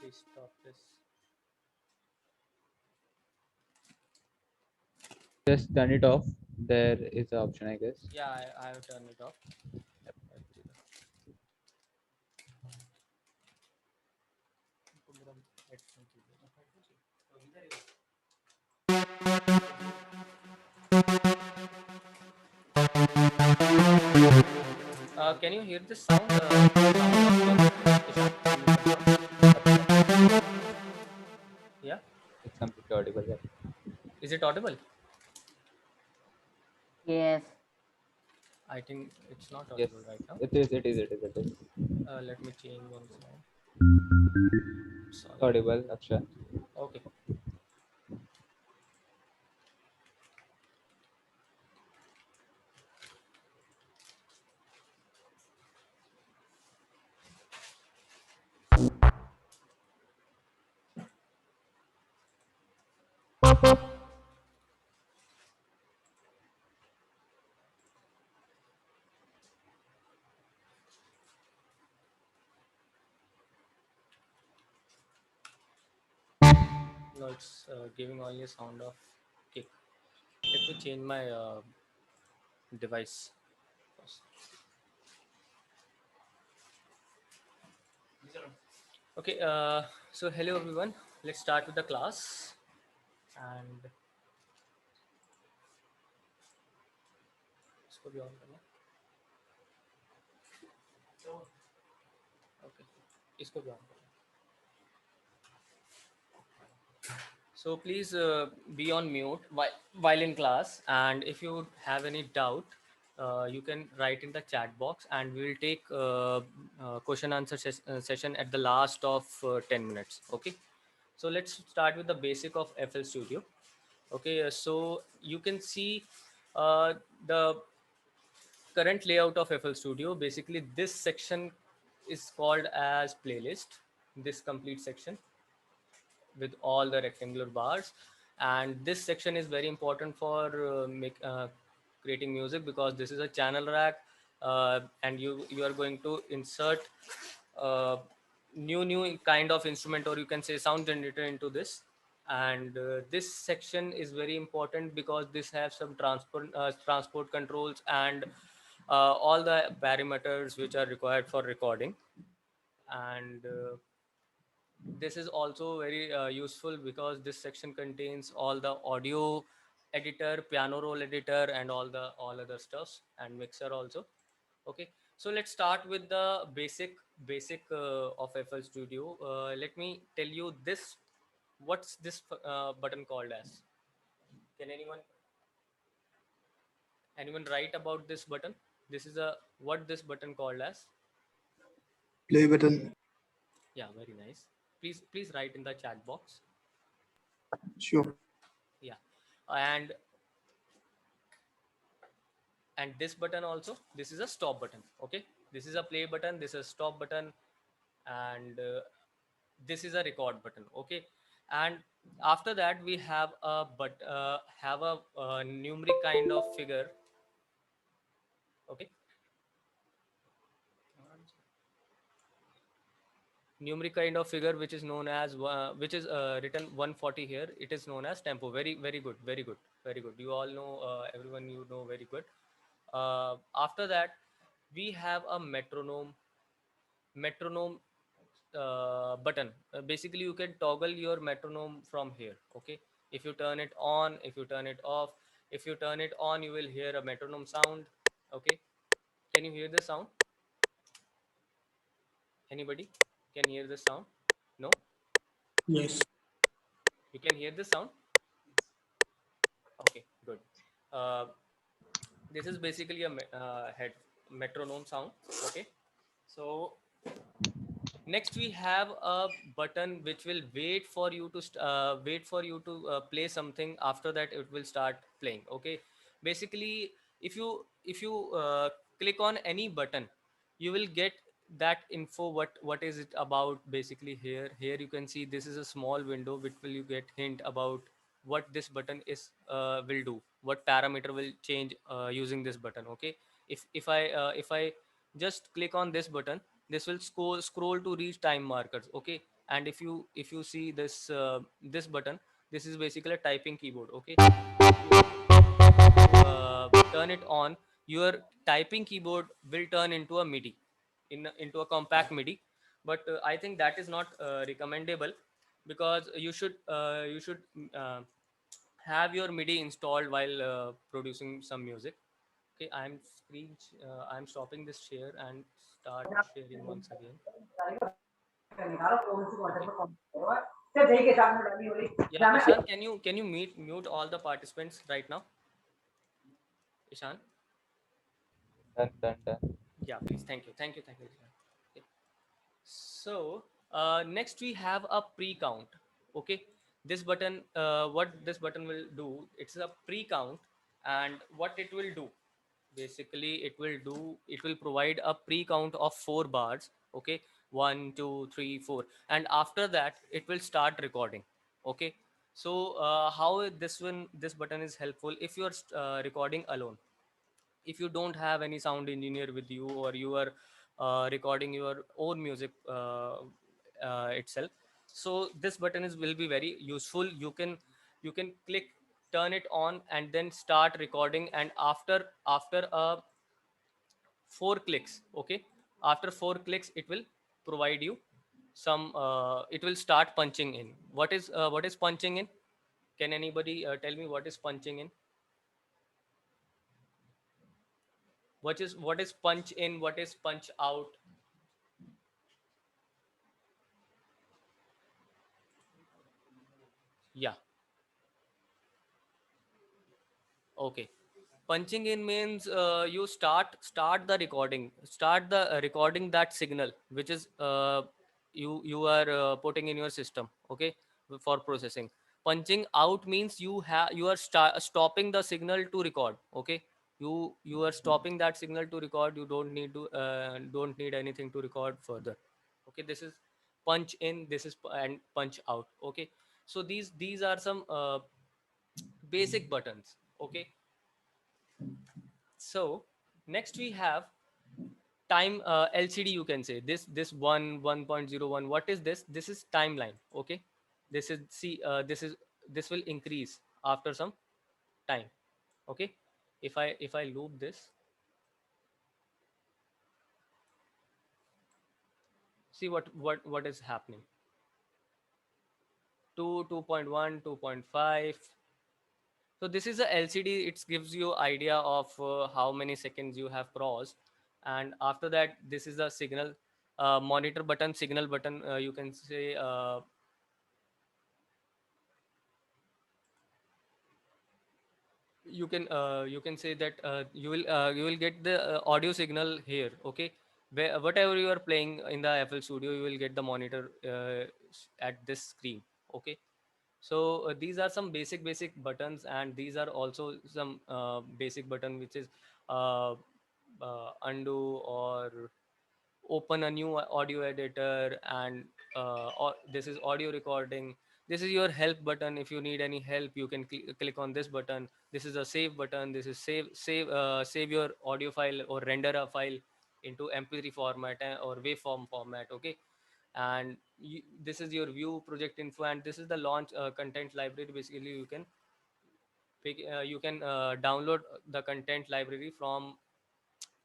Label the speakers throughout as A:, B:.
A: Please stop this.
B: Just turn it off. There is an option, I guess.
A: Yeah, I have turned it off. Can you hear this sound? Sound of Ishan? Can you confirm? Yeah.
B: It's completely audible. Yeah.
A: Is it audible?
C: Yes.
A: I think it's not
B: Yes,
A: audible right now.
B: it is. It is. It is. It is
A: Let me change one sound. Sorry.
B: audible. Akshay.
A: Okay. No, it's giving only a sound of kick. Let me change my device first. Okay. So hello everyone. Let's start with the class. And इसको भी on करना. Okay. इसको भी on करना. So please be on mute while in class, and if you have any doubt, you can write in the chat box, and we will take question answer session at the last of 10 minutes. Okay. So let's start with the basic of FL Studio. Okay. So you can see uh, the current layout of FL Studio. Basically, this section is called as playlist. This complete section with all the rectangular bars, and this section is very important for creating music, because this is a channel rack, and you are going to insert uh, new kind of instrument, or you can say sound generator, into this. And this section is very important because this has some transport controls and all the parameters which are required for recording. And this is also very useful because this section contains all the audio editor, piano roll editor, and all other stuffs, and mixer also. Okay, so let's start with the basic of FL Studio. Let me tell you this. What's this button called as? Can anyone write about this button? This is a what this button called as?
D: Play button.
A: Yeah, very nice. Please write in the chat box.
D: Sure.
A: Yeah, and this button also, this is a stop button. Okay, this is a play button, this is a stop button, and this is a record button. Okay, and after that we have a numeric kind of figure. Okay, numeric kind of figure which is known as which is written 140 here. It is known as tempo. Very good, very good, very good. You all know, everyone, you know, very good. After that we have a metronome button. Basically you can toggle your metronome from here. Okay, if you turn it on, if you turn it off. If you turn it on, you will hear a metronome sound. Okay, can you hear the sound? Anybody can hear the sound? No,
D: Yes.
A: you can hear the sound. Okay, good. uh, this is basically a head metronome sound. Okay, so next we have a button which will wait for you to play something. After that it will start playing. Okay, basically if you click on any button, you will get that info, what is it about. Basically here you can see this is a small window which will you get hint about what this button is will do, what parameter will change using this button. Okay, if I just click on this button, this will scroll to reach time markers. Okay, And if you see this this button, this is basically a typing keyboard. Okay, turn it on, your typing keyboard will turn into a MIDI, into a compact MIDI. But I think that is not recommendable, because you should uh, have your MIDI installed while producing some music. Okay, I'm stopping this share and start sharing once again. Okay. Yeah, Ishan, can you mute all the participants right now? Ishan?
B: Done, done, done.
A: Yeah, please. Thank you, Ishan. Okay. So next we have a pre-count. Okay, this button, what this button will do, it's a pre-count, and what it will do, basically it will provide a pre-count of 4 bars. Okay, 1 2 3 4, and after that it will start recording. Okay, so how this button is helpful if you are recording alone, if you don't have any sound engineer with you, or you are recording your own music itself. So this button is will be very useful. You can click, turn it on, and then start recording. And after 4 clicks, okay, after 4 clicks it will provide you some it will start punching in. What is punching in? Can anybody tell me what is punching in? What is punch in, what is punch out? Yeah. Okay. Punching in means you start the recording, start the recording that signal which is you are putting in your system. Okay, for processing. Punching out means you are stopping the signal to record. Okay, you are stopping that signal to record. You don't need anything to record further. Okay, this is punch in. This is and punch out. Okay, so these are some basic buttons. Okay, so next we have time LCD. You can say this 1.01. What is this? This is timeline. Okay, this is see this will increase after some time. Okay, if I loop this, see what is happening. 2, 2.1, 2.5. So this is a LCD. It gives you idea of how many seconds you have crossed. And after that, this is the signal monitor button, signal button. You can say you can say that you will get the audio signal here. Okay, whatever you are playing in the FL Studio, you will get the monitor at this screen. Okay, so these are some basic buttons, and these are also some basic button, which is uh, undo, or open a new audio editor, and this is audio recording. This is your help button. If you need any help, you can click on this button. This is a save button. This is save your audio file or render a file into mp3 format or waveform format. Okay, and this is your view project info, and this is the launch content library. Basically you can download the content library from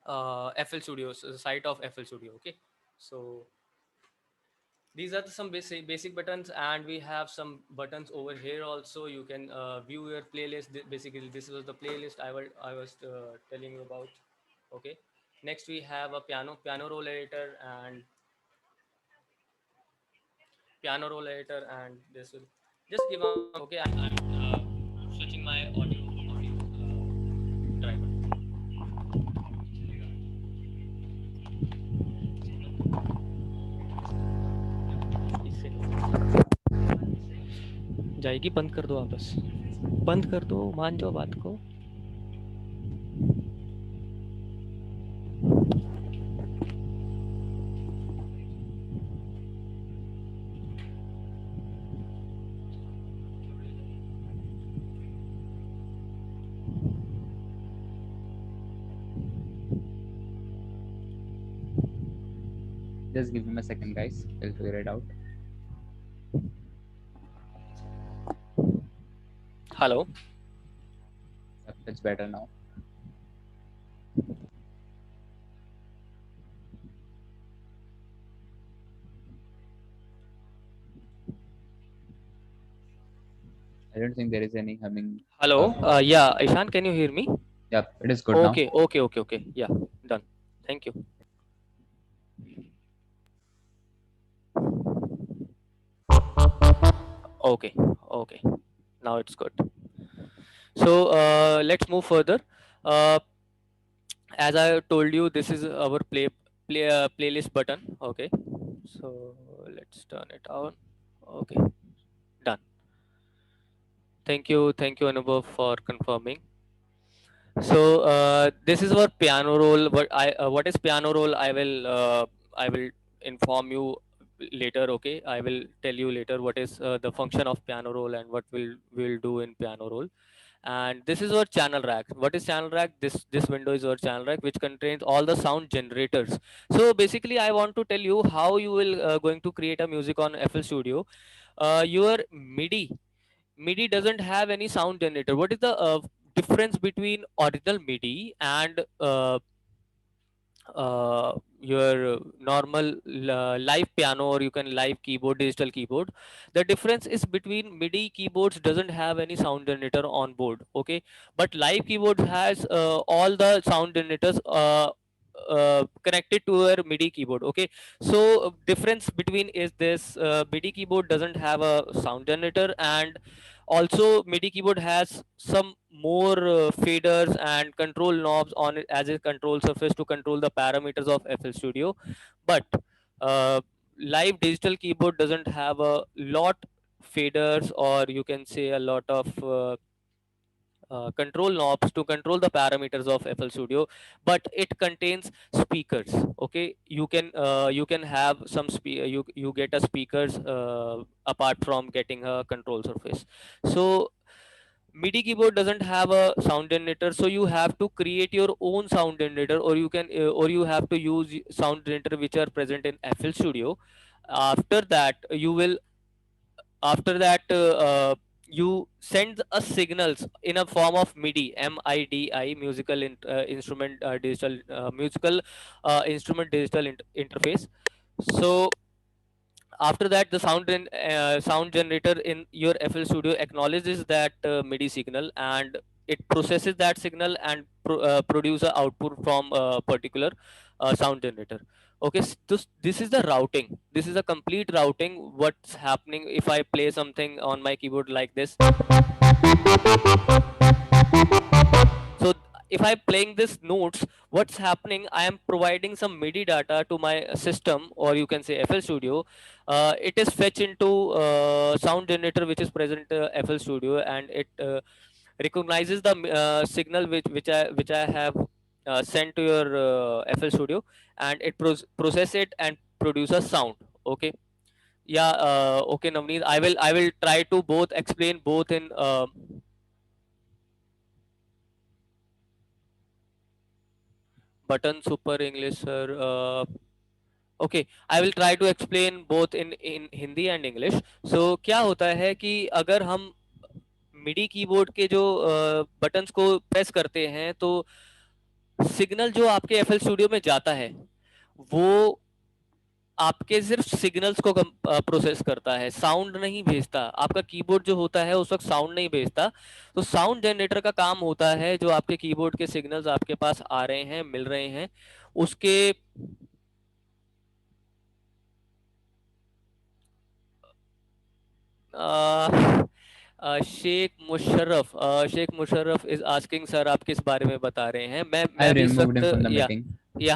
A: FL Studio, so the site of FL Studio. Okay, so these are some basic buttons, and we have some buttons over here also. You can view your playlist. Basically, this was the playlist I was telling you about. Okay, next we have a piano roll editor, and this will just give a okay. I'm switching my audio driver. इससे जाएगी, बंद कर दो वापस, बंद कर दो, मान जाओ बात को.
B: Just give him a second, guys. We'll figure it out.
A: Hello.
B: Yep, it's better now. I don't think there is any humming.
A: Hello. Yeah, Ishan, can you hear me?
B: Yep, it is good now.
A: Okay. Yeah, done. Thank you. Okay. Now it's good. So let's move further. Uh, as I told you, this is our playlist button. Okay. So let's turn it on. Okay. Done. Thank you, Anubhav, for confirming. So this is our piano roll. What is piano roll? I will inform you later. Okay, I will tell you later what is the function of piano roll and what will do in piano roll. And this is our channel rack. What is channel rack? This window is our channel rack, which contains all the sound generators. So basically, I want to tell you how you will going to create a music on FL Studio. Your MIDI doesn't have any sound generator. What is the difference between original MIDI and your normal live piano, or you can live keyboard, digital keyboard? The difference is between MIDI keyboards doesn't have any sound generator on board. Okay, but live keyboard has all the sound generators connected to your MIDI keyboard. Okay, so difference between is this: MIDI keyboard doesn't have a sound generator, and also MIDI keyboard has some more faders and control knobs on it as a control surface to control the parameters of FL Studio. But uh, live digital keyboard doesn't have a lot faders, or you can say a lot of control knobs to control the parameters of FL Studio, but it contains speakers. Okay, you can have some you get a speakers apart from getting a control surface. So MIDI keyboard doesn't have a sound generator, so you have to create your own sound generator, or you have to use sound generator which are present in FL Studio. After that, you send a signals in a form of MIDI, MIDI, instrument digital musical instrument digital interface. So after that, the sound generator in your FL Studio acknowledges that MIDI signal, and it processes that signal and produce a output from a particular sound generator. Okay, this is the routing. This is a complete routing. What's happening if I play something on my keyboard like this? So if I'm playing this notes, what's happening? I am providing some MIDI data to my system, or you can say FL Studio. It is fetched into sound generator which is present FL Studio, and it recognizes the signal which I have sent to your FL Studio, and it process it and produce a sound. Okay. Yeah. Okay, Navneet. I will try to both explain both in. Button super English, sir. Okay, I will try to explain both in Hindi and English. So क्या होता है कि अगर हम MIDI keyboard के जो buttons को press करते हैं, तो सिग्नल जो आपके एफएल स्टूडियो में जाता है वो आपके सिर्फ सिग्नल्स को प्रोसेस करता है, साउंड नहीं भेजता। आपका कीबोर्ड जो होता है उस वक्त साउंड नहीं भेजता। तो साउंड जनरेटर का काम होता है जो आपके कीबोर्ड के सिग्नल्स आपके पास आ रहे हैं, मिल रहे हैं, उसके Sheikh Musharraf is asking, sir आप किस बारे में बता रहे हैं?
B: I
A: मैं भी इस
B: removed him
A: वक्त
B: from the
A: या
B: meeting.
A: या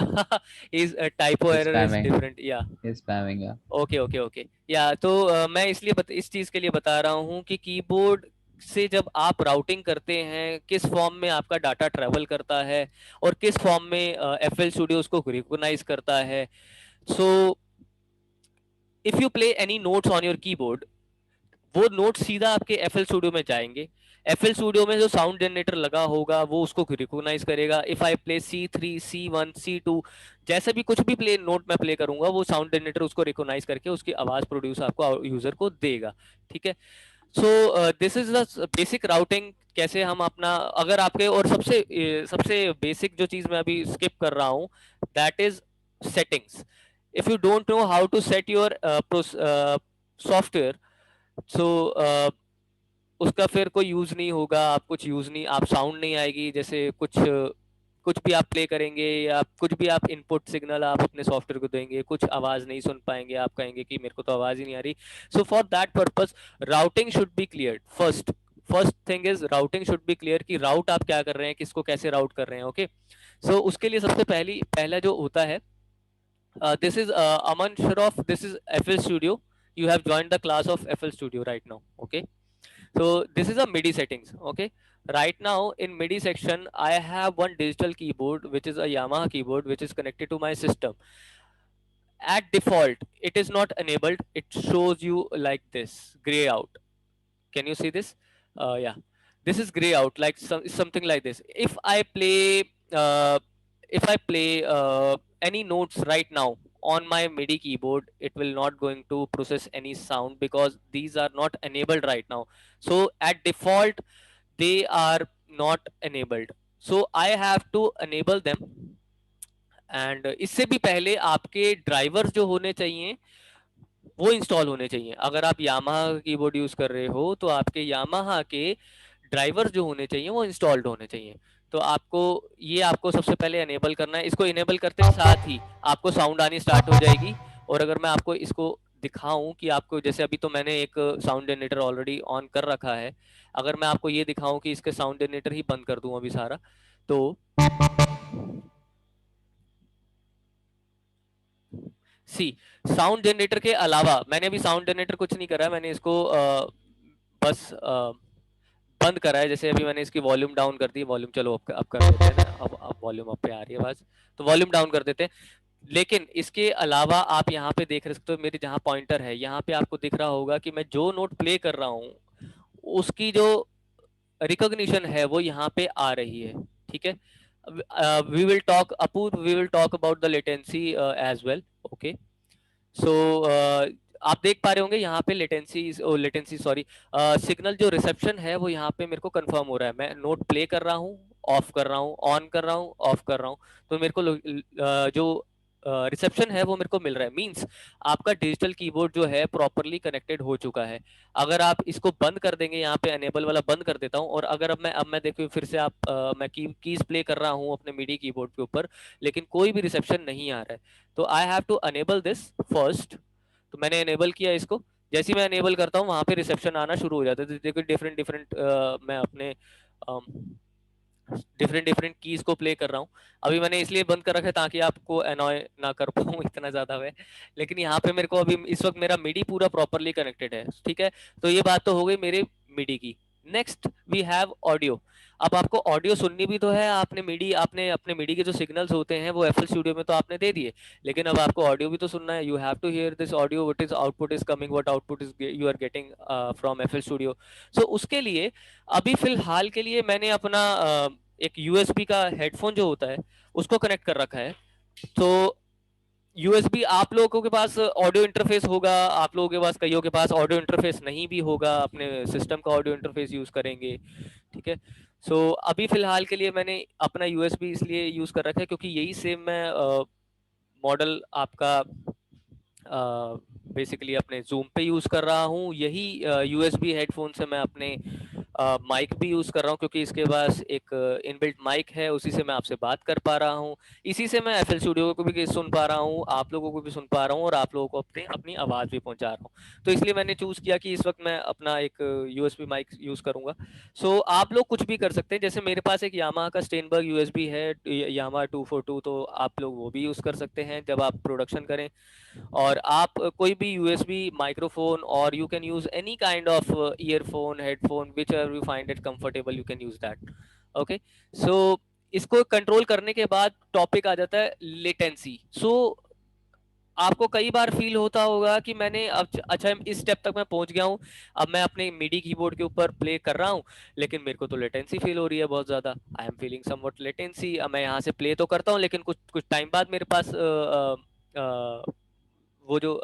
A: is typo
B: He's
A: error is
B: spamming.
A: Different या
B: He's spamming, yeah.
A: ओके या तो मैं इसलिए इस चीज के लिए बता रहा हूँ कि कीबोर्ड से जब आप राउटिंग करते हैं, किस फॉर्म में आपका डाटा ट्रेवल करता है और किस फॉर्म में एफएल स्टूडियो उसको रिकॉग्नाइज करता है। So if you play any notes on your keyboard, वो नोट सीधा आपके एफएल स्टूडियो में जाएंगे। एफएल स्टूडियो में जो साउंड जनरेटर लगा होगा वो उसको रिकॉग्नाइज करेगा। If I play C3, C1, C2, जैसे भी कुछ भी प्ले नोट मैं प्ले करूंगा, वो साउंड जनरेटर उसको रिकॉग्नाइज करके उसकी आवाज प्रोड्यूस आपको यूजर को देगा। ठीक है। So this is the basic routing, कैसे हम अपना, अगर आपके, और सबसे बेसिक जो चीज मैं अभी स्किप कर रहा हूँ, that is settings. If you don't know how to set your software, so उसका फिर कोई यूज नहीं होगा, आप कुछ यूज नहीं, आप साउंड नहीं आएगी, जैसे कुछ भी आप प्ले करेंगे या कुछ भी आप इनपुट सिग्नल आप अपने सॉफ्टवेयर को देंगे, कुछ आवाज नहीं सुन पाएंगे, आप कहेंगे कि मेरे को तो आवाज ही नहीं आ रही. So for that purpose routing should be clear first. First thing is routing should be clear, कि राउट आप क्या कर रहे हैं, किसको कैसे राउट कर रहे हैं. ओके, सो उसके लिए सबसे पहला जो होता है, this is Aman Shroff, this is FL Studio. You have joined the class of FL Studio right now. Okay, so this is a MIDI settings. Okay, right now in MIDI section I have one digital keyboard which is a Yamaha keyboard which is connected to my system. At default it is not enabled, it shows you like this gray out. Can you see this? Yeah, this is gray out, like something like this. Uh, if I play any notes right now on my MIDI keyboard, it will not going to process any sound because these are not enabled right now. So at default, they are not enabled. So I have to enable them. And इससे भी पहले आपके drivers जो होने चाहिए वो install होने चाहिए. अगर आप यामाहा कीबोर्ड यूज कर रहे हो तो आपके यामाहा के ड्राइवर्स जो होने चाहिए वो इंस्टॉल्ड होने चाहिए. तो आपको सबसे पहले एनेबल करना है. इसको इनेबल करते साथ ही आपको साउंड आनी स्टार्ट हो जाएगी. और अगर मैं आपको इसको दिखाऊं कि आपको, जैसे अभी तो मैंने एक साउंड जनरेटर ऑलरेडी ऑन कर रखा है, अगर मैं आपको ये दिखाऊं कि इसके साउंड जनरेटर ही बंद कर दूं अभी सारा, तो सी साउंड जनरेटर के अलावा मैंने अभी साउंड जनरेटर कुछ नहीं करा है, मैंने इसको बस बंद करा है. जैसे अभी मैंने इसकी वॉल्यूम डाउन कर दी, वॉल्यूम चलो अब कर देते हैं ना, अब वॉल्यूम अप पे आ रही है आवाज, तो वॉल्यूम डाउन कर देते हैं. लेकिन इसके अलावा आप यहाँ पे देख सकते हो, मेरे जहाँ पॉइंटर है यहाँ पे आपको दिख रहा होगा कि मैं जो नोट प्ले कर रहा हूँ उसकी जो रिकॉग्निशन है वो यहाँ पे आ रही है. ठीक है, we will talk about, we will talk about the latency as well. Okay, so आप देख पा रहे होंगे यहाँ पे लेटेंसी सॉरी, सिग्नल जो रिसेप्शन है वो यहाँ पे मेरे को कंफर्म हो रहा है. मैं नोट प्ले कर रहा हूँ, ऑफ कर रहा हूँ, ऑन कर रहा हूँ, ऑफ कर रहा हूँ, तो मेरे को जो रिसेप्शन है वो मेरे को मिल रहा है. मींस आपका डिजिटल कीबोर्ड जो है प्रॉपरली कनेक्टेड हो चुका है. अगर आप इसको बंद कर देंगे, यहाँ पे एनेबल वाला बंद कर देता हूँ, और अगर अब मैं देखिए फिर से मैं कीज प्ले कर रहा हूँ अपने मीडी कीबोर्ड के ऊपर, लेकिन कोई भी रिसेप्शन नहीं आ रहा है, तो I have to enable this first. तो मैंने एनेबल किया इसको. जैसे ही मैं एनेबल करता हूँ वहां पे रिसेप्शन आना शुरू हो जाता है. तो देखो डिफरेंट डिफरेंट मैं अपने डिफरेंट डिफरेंट कीज को प्ले कर रहा हूँ. अभी मैंने इसलिए बंद कर रखा है ताकि आपको अनॉय ना कर पाऊँ इतना ज्यादा है. लेकिन यहाँ पे मेरे को अभी इस वक्त मेरा मिडी पूरा प्रॉपरली कनेक्टेड है. ठीक है, तो ये बात तो हो गई मेरे मिडी की. Next we have audio. अब आपको ऑडियो सुननी भी तो है. आपने अपने मिडी के जो सिग्नल्स होते हैं वो एफएल स्टूडियो में तो आपने दे दिए, लेकिन अब आपको ऑडियो भी तो सुनना है. You have to hear this audio, what is output is coming, what output is you are getting from FL Studio. So उसके लिए अभी फिलहाल के लिए मैंने अपना एक यूएसबी का हेडफोन जो होता है उसको कनेक्ट कर रखा है. तो यूएसबी, आप लोगों के पास ऑडियो इंटरफेस होगा, आप लोगों के पास, कईयों के पास ऑडियो इंटरफेस नहीं भी होगा, अपने सिस्टम का ऑडियो इंटरफेस यूज करेंगे. ठीक है, सो अभी फिलहाल के लिए मैंने अपना यूएसबी इसलिए यूज कर रखा है क्योंकि यही सेम मैं मॉडल आपका बेसिकली अपने जूम पे यूज कर रहा हूँ. यही यूएसबी हेडफोन से मैं अपने माइक भी यूज कर रहा हूँ, क्योंकि इसके पास एक इनबिल्ट माइक है, उसी से मैं आपसे बात कर पा रहा हूँ. इसी से मैं एफएल स्टूडियो को भी सुन पा रहा हूँ, आप लोगों को भी सुन पा रहा हूँ, और आप लोगों को अपनी आवाज भी पहुंचा रहा हूँ. तो इसलिए मैंने चूज किया कि इस वक्त मैं अपना एक यूएसबी माइक यूज करूंगा. सो आप लोग कुछ भी कर सकते हैं. जैसे मेरे पास एक यामाहा का स्टेनबर्ग यूएसबी है, यामाहा 242, तो आप लोग वो भी यूज कर सकते हैं जब आप प्रोडक्शन करें. और आप कोई भी यूएसबी माइक्रोफोन, और you can use any kind of earphone, headphone, whichever you find it comfortable, you can use that. Okay, so इसको कंट्रोल करने के बाद टॉपिक आ जाता है लेटेंसी. सो आपको कई बार फील होता होगा कि मैंने अब अच्छा इस स्टेप तक मैं पहुंच गया हूं, अब मैं अपने मिडी कीबोर्ड के ऊपर प्ले कर रहा हूं, लेकिन मेरे को तो लेटेंसी फील हो रही है बहुत ज्यादा. I am feeling somewhat latency. मैं यहाँ से प्ले तो करता हूँ, लेकिन कुछ कुछ टाइम बाद मेरे पास वो जो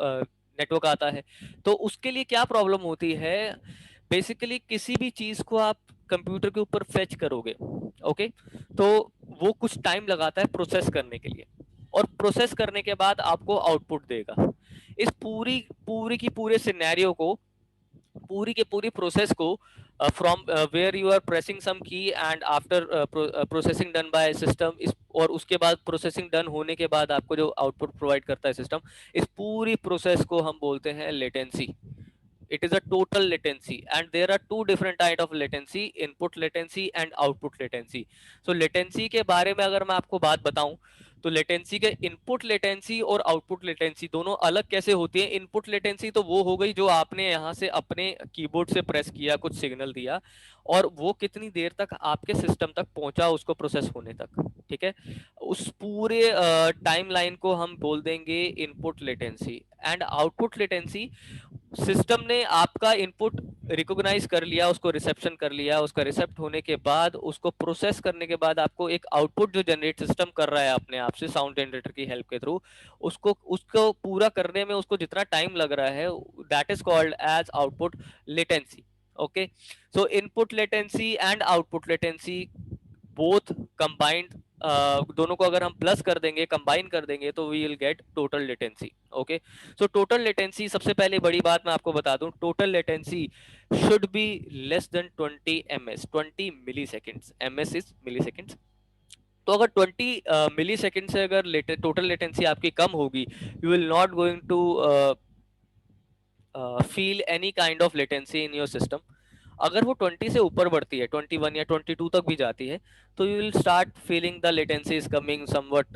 A: नेटवर्क आता है. तो उसके लिए क्या प्रॉब्लम होती है, बेसिकली किसी भी चीज को आप कंप्यूटर के ऊपर फेच करोगे, ओके, तो वो कुछ टाइम लगाता है प्रोसेस करने के लिए, और प्रोसेस करने के बाद आपको आउटपुट देगा। इस पूरी पूरी की पूरे सिनेरियो को, पूरी के पूरी प्रोसेस को, from where you are pressing some key and after processing done by system, इस और उसके बाद प्रोसेसिंग डन होने के बाद आपको जो आउटपुट प्रोवाइड करता है सिस्टम, इस पूरी प्रोसेस को हम बोलते हैं latency. it is a total latency, and there are two different type of latency: input latency and output latency. So latency के बारे में अगर मैं आपको बात बताऊं, तो लेटेंसी के इनपुट लेटेंसी और आउटपुट लेटेंसी दोनों अलग कैसे होती है। इनपुट लेटेंसी तो वो हो गई जो आपने यहाँ से अपने कीबोर्ड से प्रेस किया, कुछ सिग्नल दिया, और वो कितनी देर तक आपके सिस्टम तक पहुंचा उसको प्रोसेस होने तक, ठीक है। उस पूरे टाइम लाइन को हम बोल देंगे input latency. And output latency, system ने आपका इनपुट रिकॉग्नाइज कर लिया, उसको रिसेप्शन कर लिया, उसका रिसेप्ट होने के बाद उसको प्रोसेस करने के बाद आपको एक आउटपुट जो जनरेट सिस्टम कर रहा है अपने आप से साउंड जनरेटर की हेल्प के थ्रू, उसको उसको पूरा करने में उसको जितना टाइम लग रहा है, that is called as output latency. Okay, so input latency and output latency both combined, दोनों को अगर हम प्लस कर देंगे, कंबाइन कर देंगे, तो we will get total latency. Okay, so total latency, सबसे पहले बड़ी बात मैं आपको बता दूं, total latency should be less than 20 ms, 20 milliseconds, ms is milliseconds. तो अगर 20 मिली सेकेंड से अगर टोटल लेटेंसी आपकी कम होगी, you will not going to feel any kind of latency in your system. अगर वो 20 से ऊपर बढ़ती है, 21 या 22 तक भी जाती है, तो you will start feeling the latency is coming somewhat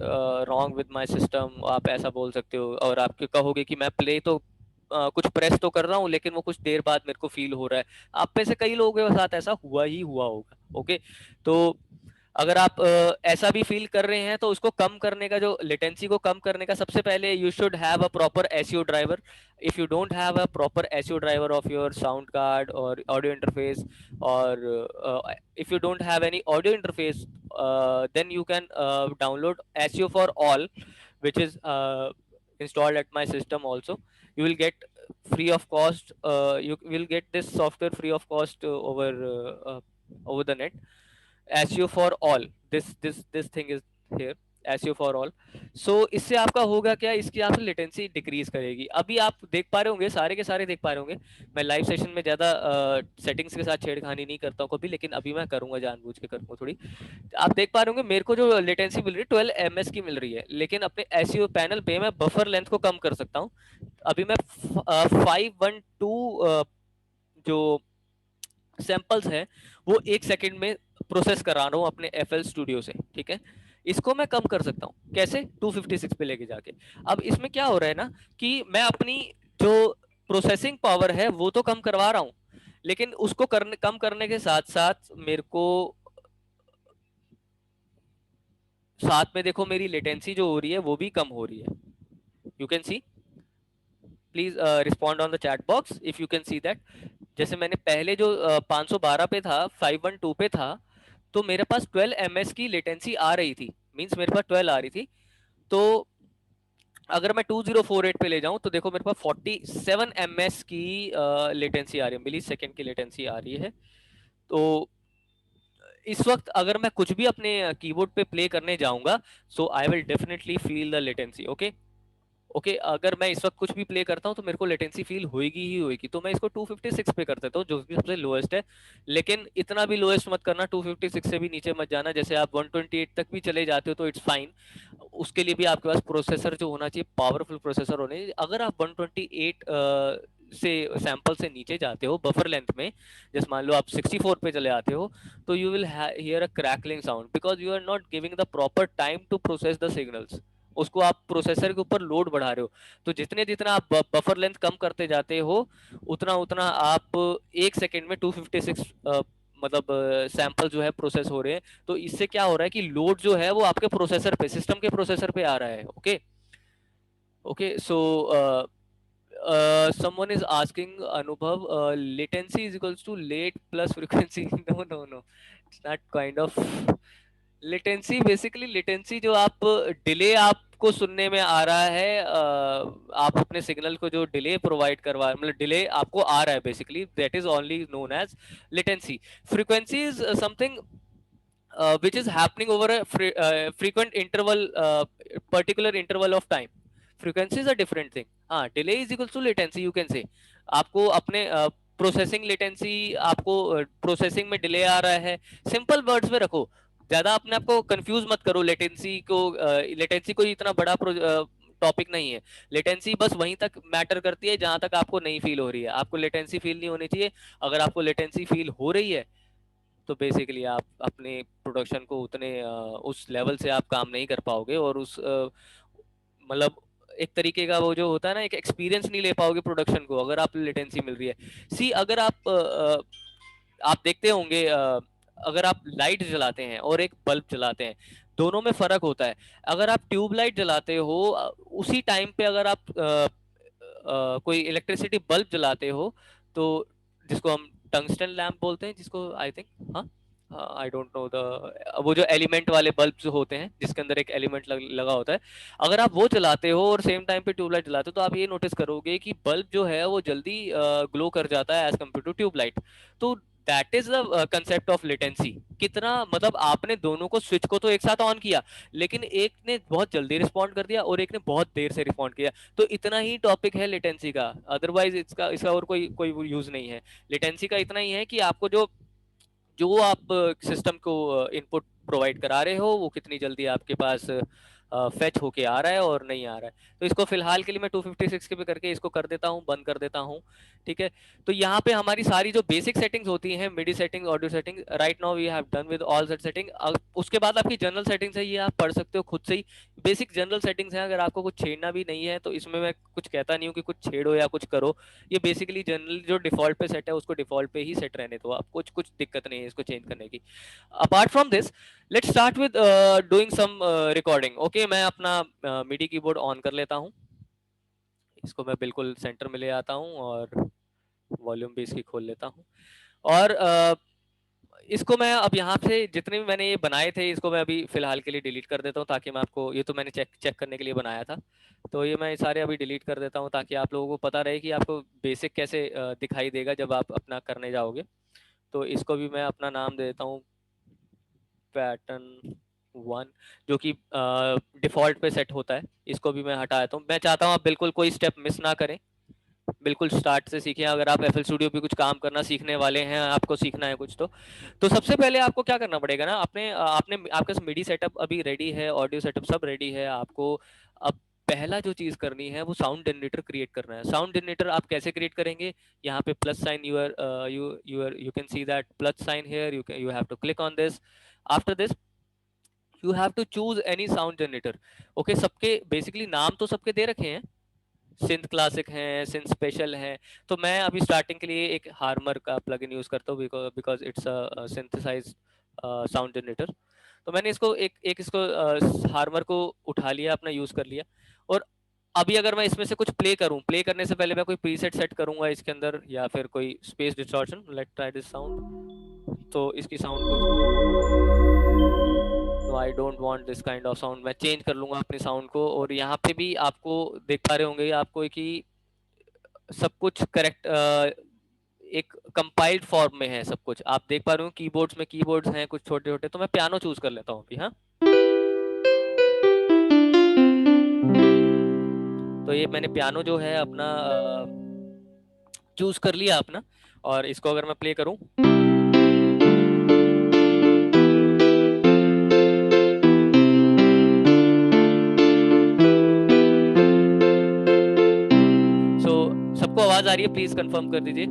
A: wrong with my system, आप ऐसा बोल सकते हो। और आप कहोगे कि मैं प्ले तो कुछ प्रेस तो कर रहा हूँ, लेकिन वो कुछ देर बाद मेरे को फील हो रहा है। आप में से कई लोगों के साथ ऐसा हुआ ही हुआ होगा। ओके, तो अगर आप ऐसा भी फील कर रहे हैं, तो उसको कम करने का, जो लेटेंसी को कम करने का, सबसे पहले you should have a proper SEO driver. If you don't have a proper SEO driver of your sound card और ऑडियो इंटरफेस, और if you don't have any audio interface, then you can download SEO for all, which is installed at my system also. You will get free of cost, you will get this software free of cost over the net. SEO for all, this thing is here, SEO for all. So इससे आपका होगा क्या, इसकी आपसे latency decrease करेगी। अभी आप देख पा रहे होंगे, सारे के सारे देख पा रहे होंगे, मैं लाइव सेशन में ज्यादा सेटिंग्स के साथ छेड़खानी नहीं करता हूँ कभी, लेकिन अभी मैं करूंगा, जानबूझ के करूंगा थोड़ी। आप देख पा रहे होंगे मेरे को जो लेटेंसी मिल रही है 12 ms की मिल रही है, लेकिन अपने एसईओ पैनल पे मैं बफर लेंथ को कम कर सकता हूँ। अभी मैं 512 जो सैंपल्स हैं वो 1 सेकंड में प्रोसेस करा रहा हूँ अपने FL स्टूडियो से, ठीक है। इसको मैं कम कर सकता हूँ कैसे, 256 पे लेके जाके। अब इसमें क्या हो रहा है ना, कि मैं अपनी जो प्रोसेसिंग पावर है वो तो कम करवा रहा हूँ, लेकिन उसको कम करने के साथ साथ मेरे को साथ में देखो मेरी लेटेंसी जो हो रही है वो भी कम हो रही है। You can C, please respond on the chat box if you can see that. जैसे मैंने पहले जो 512 पे था, 512 पे था, तो मेरे पास 12 ms की लेटेंसी आ रही थी, मींस मेरे पास 12 आ रही थी। तो अगर मैं 2048 पे ले जाऊं, तो देखो मेरे पास 47 ms की लेटेंसी आ रही है, मिली सेकेंड की लेटेंसी आ रही है। तो इस वक्त अगर मैं कुछ भी अपने कीबोर्ड पे प्ले करने जाऊंगा, so I will definitely feel the latency. Okay, okay, अगर मैं इस वक्त कुछ भी प्ले करता हूँ तो मेरे को लेटेंसी फील होएगी ही होएगी। तो मैं इसको 256 पे कर देता हूँ, जो कि सबसे लोएस्ट है। लेकिन इतना भी लोएस्ट मत करना, 256 से भी नीचे मत जाना। जैसे आप 128 तक भी चले जाते हो तो इट्स फाइन। उसके लिए भी आपके पास प्रोसेसर जो होना चाहिए, पावरफुल प्रोसेसर होने चाहिए। अगर आप 128 से सैंपल से नीचे जाते हो बफर लेंथ में, जैसे मान लो आप 64 पे चले आते हो, तो you will hear a crackling sound, because you are not giving the proper time to process the signals. उसको आप प्रोसेसर के ऊपर लोड बढ़ा रहे हो। तो जितने जितना आप बफर लेंथ कम करते जाते हो, उतना उतना आप 1 सेकेंड में 256 मतलब सैंपल जो है प्रोसेस हो रहे हैं। तो इससे क्या हो रहा है कि लोड जो है वो आपके प्रोसेसर पे, सिस्टम के प्रोसेसर पे आ रहा है। Okay, okay, so someone is asking, Anubhav, latency is equals to late plus frequency. No, no, no, it's not kind of
C: latency basically latency जो आप डिले आपको सुनने में आ रहा है, आप अपने सिग्नल को जो डिले प्रोवाइड करवा मतलब डिले आपको आ रहा है basically, that is only known as latency. Frequency is something which is happening over a frequent interval, particular interval of time. Frequency is a different thing. हाँ, delay is equals to latency you can say. आपको अपने processing latency, आपको processing में delay आ रहा है, simple words में रखो, ज्यादा अपने आप को कंफ्यूज मत करो. लेटेंसी कोई इतना बड़ा टॉपिक नहीं है. लेटेंसी बस वहीं तक मैटर करती है जहां तक आपको नहीं फील हो रही है. आपको लेटेंसी फील नहीं होनी चाहिए. अगर आपको लेटेंसी फील हो रही है तो बेसिकली आप अपने प्रोडक्शन को उतने उस लेवल से आप काम नहीं कर पाओगे, और उस मतलब एक तरीके का वो जो होता है ना, एक एक्सपीरियंस नहीं ले पाओगे प्रोडक्शन को अगर आप लेटेंसी मिल रही है. सी, अगर आप देखते होंगे, अगर आप लाइट जलाते हैं और एक बल्ब जलाते हैं, दोनों में फर्क होता है. अगर आप ट्यूब लाइट जलाते हो, उसी टाइम पे अगर आप कोई इलेक्ट्रिसिटी बल्ब जलाते हो, तो जिसको हम टंगस्टन लैम्प बोलते हैं, जिसको आई थिंक, हाँ, आई डोंट नो द, वो जो एलिमेंट वाले बल्ब होते हैं जिसके अंदर एक एलिमेंट लगा होता है, अगर आप वो जलाते हो और सेम टाइम पे ट्यूबलाइट जलाते हो, तो आप ये नोटिस करोगे कि बल्ब जो है वो जल्दी ग्लो कर जाता है एज कम्पेयर टू ट्यूबलाइट. तो that is the concept of latency. कितना मतलब आपने दोनों को, स्विच को तो एक साथ ऑन किया, लेकिन एक ने बहुत जल्दी रिस्पॉन्ड कर दिया और एक ने बहुत देर से रिस्पॉन्ड किया. तो इतना ही टॉपिक है लेटेंसी का. अदरवाइज इसका और कोई कोई यूज नहीं है. लेटेंसी का इतना ही है कि आपको जो जो आप सिस्टम को इनपुट प्रोवाइड करा रहे हो, वो कितनी जल्दी आपके पास फेच होके आ रहा है और नहीं आ रहा है. तो इसको फिलहाल के लिए मैं 256 के पे करके इसको कर देता हूँ, बंद कर देता हूँ. ठीक है. तो यहाँ पे हमारी सारी जो बेसिक सेटिंग्स होती हैं, MIDI setting, audio setting, right now we have done with all set setting. उसके बाद आपकी जनरल सेटिंग्स है, ये आप पढ़ सकते हो खुद से ही. बेसिक जनरल सेटिंग्स हैं, अगर आपको कुछ छेड़ना भी नहीं है तो इसमें मैं कुछ कहता नहीं हूँ कि कुछ छेड़ो या कुछ करो. ये बेसिकली जनरल जो डिफॉल्ट पे सेट है उसको डिफॉल्ट पे ही सेट रहने दो. आप कुछ कुछ दिक्कत नहीं है इसको चेंज करने की. Apart from this, let's start with doing some recording. Okay, मैं अपना मिडी कीबोर्ड ऑन कर लेता हूँ. इसको मैं बिल्कुल सेंटर में ले आता हूँ और वॉल्यूम भी इसकी खोल लेता हूँ. और इसको मैं अब यहाँ से जितने भी मैंने ये बनाए थे, इसको मैं अभी फिलहाल के लिए डिलीट कर देता हूँ, ताकि मैं आपको, ये तो मैंने चेक करने के लिए बनाया था, तो ये मैं सारे अभी डिलीट कर देता हूँ, ताकि आप लोगों को पता रहे कि आपको बेसिक कैसे दिखाई देगा जब आप अपना करने जाओगे. तो इसको भी मैं अपना नाम दे देता हूँ पैटर्न 1, जो कि डिफॉल्ट पे सेट होता है. इसको भी मैं हटा देता हूँ. मैं चाहता हूँ आप बिल्कुल कोई स्टेप मिस ना करें, बिल्कुल स्टार्ट से सीखें. अगर आप FL Studio पे कुछ काम करना सीखने वाले हैं, आपको सीखना है कुछ, तो सबसे पहले आपको क्या करना पड़ेगा ना, आपने आपने आपका मिडी सेटअप अभी रेडी है, ऑडियो सेटअप सब रेडी है. आपको अब पहला जो चीज करनी है वो साउंड जनरेटर क्रिएट करना है. साउंड जनरेटर आप कैसे क्रिएट करेंगे? यहाँ पे plus sign, you can see that plus sign here, you have to click on this. After this you have to choose any sound generator. Okay, सबके basically नाम तो सबके दे रखे हैं, सिंथ क्लासिक हैं, सिंथ स्पेशल हैं. तो मैं अभी स्टार्टिंग के लिए एक हार्मर का प्लगइन यूज करता हूँ, because it's a synthesised sound generator. तो मैंने इसको एक इसको हार्मर को उठा लिया, अपना यूज कर लिया. और अभी अगर मैं इसमें से कुछ प्ले करूं, प्ले करने से पहले मैं कोई प्रीसेट सेट करूंगा इसके अंदर, या फिर कोई space distortion. Let's try this sound. तो इसकी साउंड कुछ, no I don't want this kind of sound. मैं चेंज कर लूंगा अपने साउंड को. और यहाँ पे भी आपको देख पा रहे होंगे आपको कि सब कुछ करेक्ट एक कंपाइल्ड फॉर्म में है. सब कुछ आप देख पा रहे हो. कीबोर्ड्स में कीबोर्ड्स हैं कुछ छोटे छोटे. तो मैं पियानो चूज कर लेता हूँ अभी. हाँ, तो ये मैंने पियानो जो है अपना चूज कर लिया अपना. और इसको अगर मैं प्ले करूं, सबको आवाज आ रही है? प्लीज कंफर्म कर दीजिए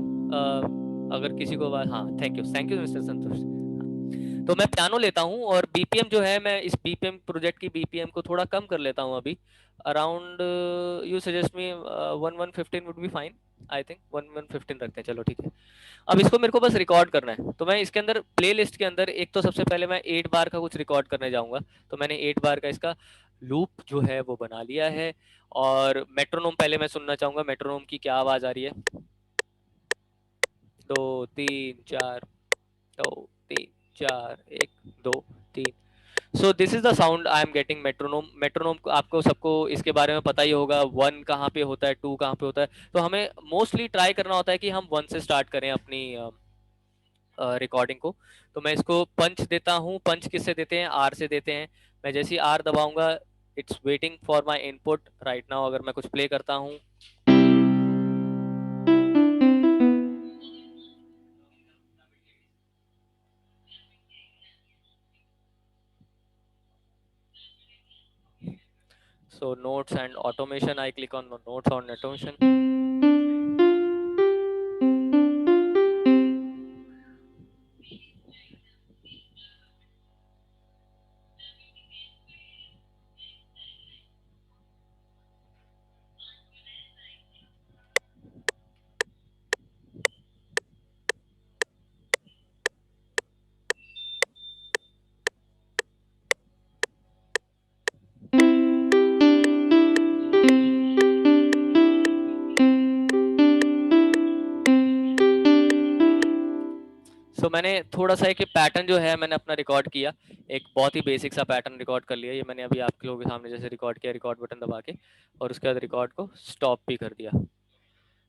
C: अगर किसी को आवाज. हाँ, थैंक यू मिस्टर संतोष. तो मैं पियानो लेता हूँ और बीपीएम जो है, मैं इस बीपीएम प्रोजेक्ट की बीपीएम को थोड़ा कम कर लेता हूँ अभी. Around you suggest me 1115 would be fine. I think 1115 रखते हैं. चलो ठीक है. अब इसको मेरे को बस रिकॉर्ड करना है. तो मैं इसके अंदर प्लेलिस्ट के अंदर एक तो सबसे पहले मैं 8 बार का कुछ रिकॉर्ड करने जाऊंगा. तो मैंने 8 बार का इसका लूप जो है वो बना लिया है. और मेट्रोनोम पहले मैं सुनना चाहूंगा, मेट्रोनोम की क्या आवाज आ रही है. 2 3 4, 2 3 4, 1 2 3. So this is the sound I am getting metronome. Metronome को आपको सबको इसके बारे में पता ही होगा, 1 कहाँ पे होता है, 2 कहाँ पे होता है। तो हमें मोस्टली ट्राई करना होता है कि हम 1 से स्टार्ट करें अपनी रिकॉर्डिंग को। तो मैं इसको पंच देता हूँ। पंच किससे देते हैं? आर से देते हैं। मैं जैसे ही आर दबाऊंगा, it's waiting for my input right now. अगर मैं कुछ प्ले करता हूँ, so notes and automation, I click on the notes on automation. सो मैंने थोड़ा सा एक पैटर्न जो है मैंने अपना रिकॉर्ड किया, एक बहुत ही बेसिक सा पैटर्न रिकॉर्ड कर लिया। ये मैंने अभी आप लोगों के सामने जैसे रिकॉर्ड किया, रिकॉर्ड बटन दबा के, और उसके बाद रिकॉर्ड को स्टॉप भी कर दिया।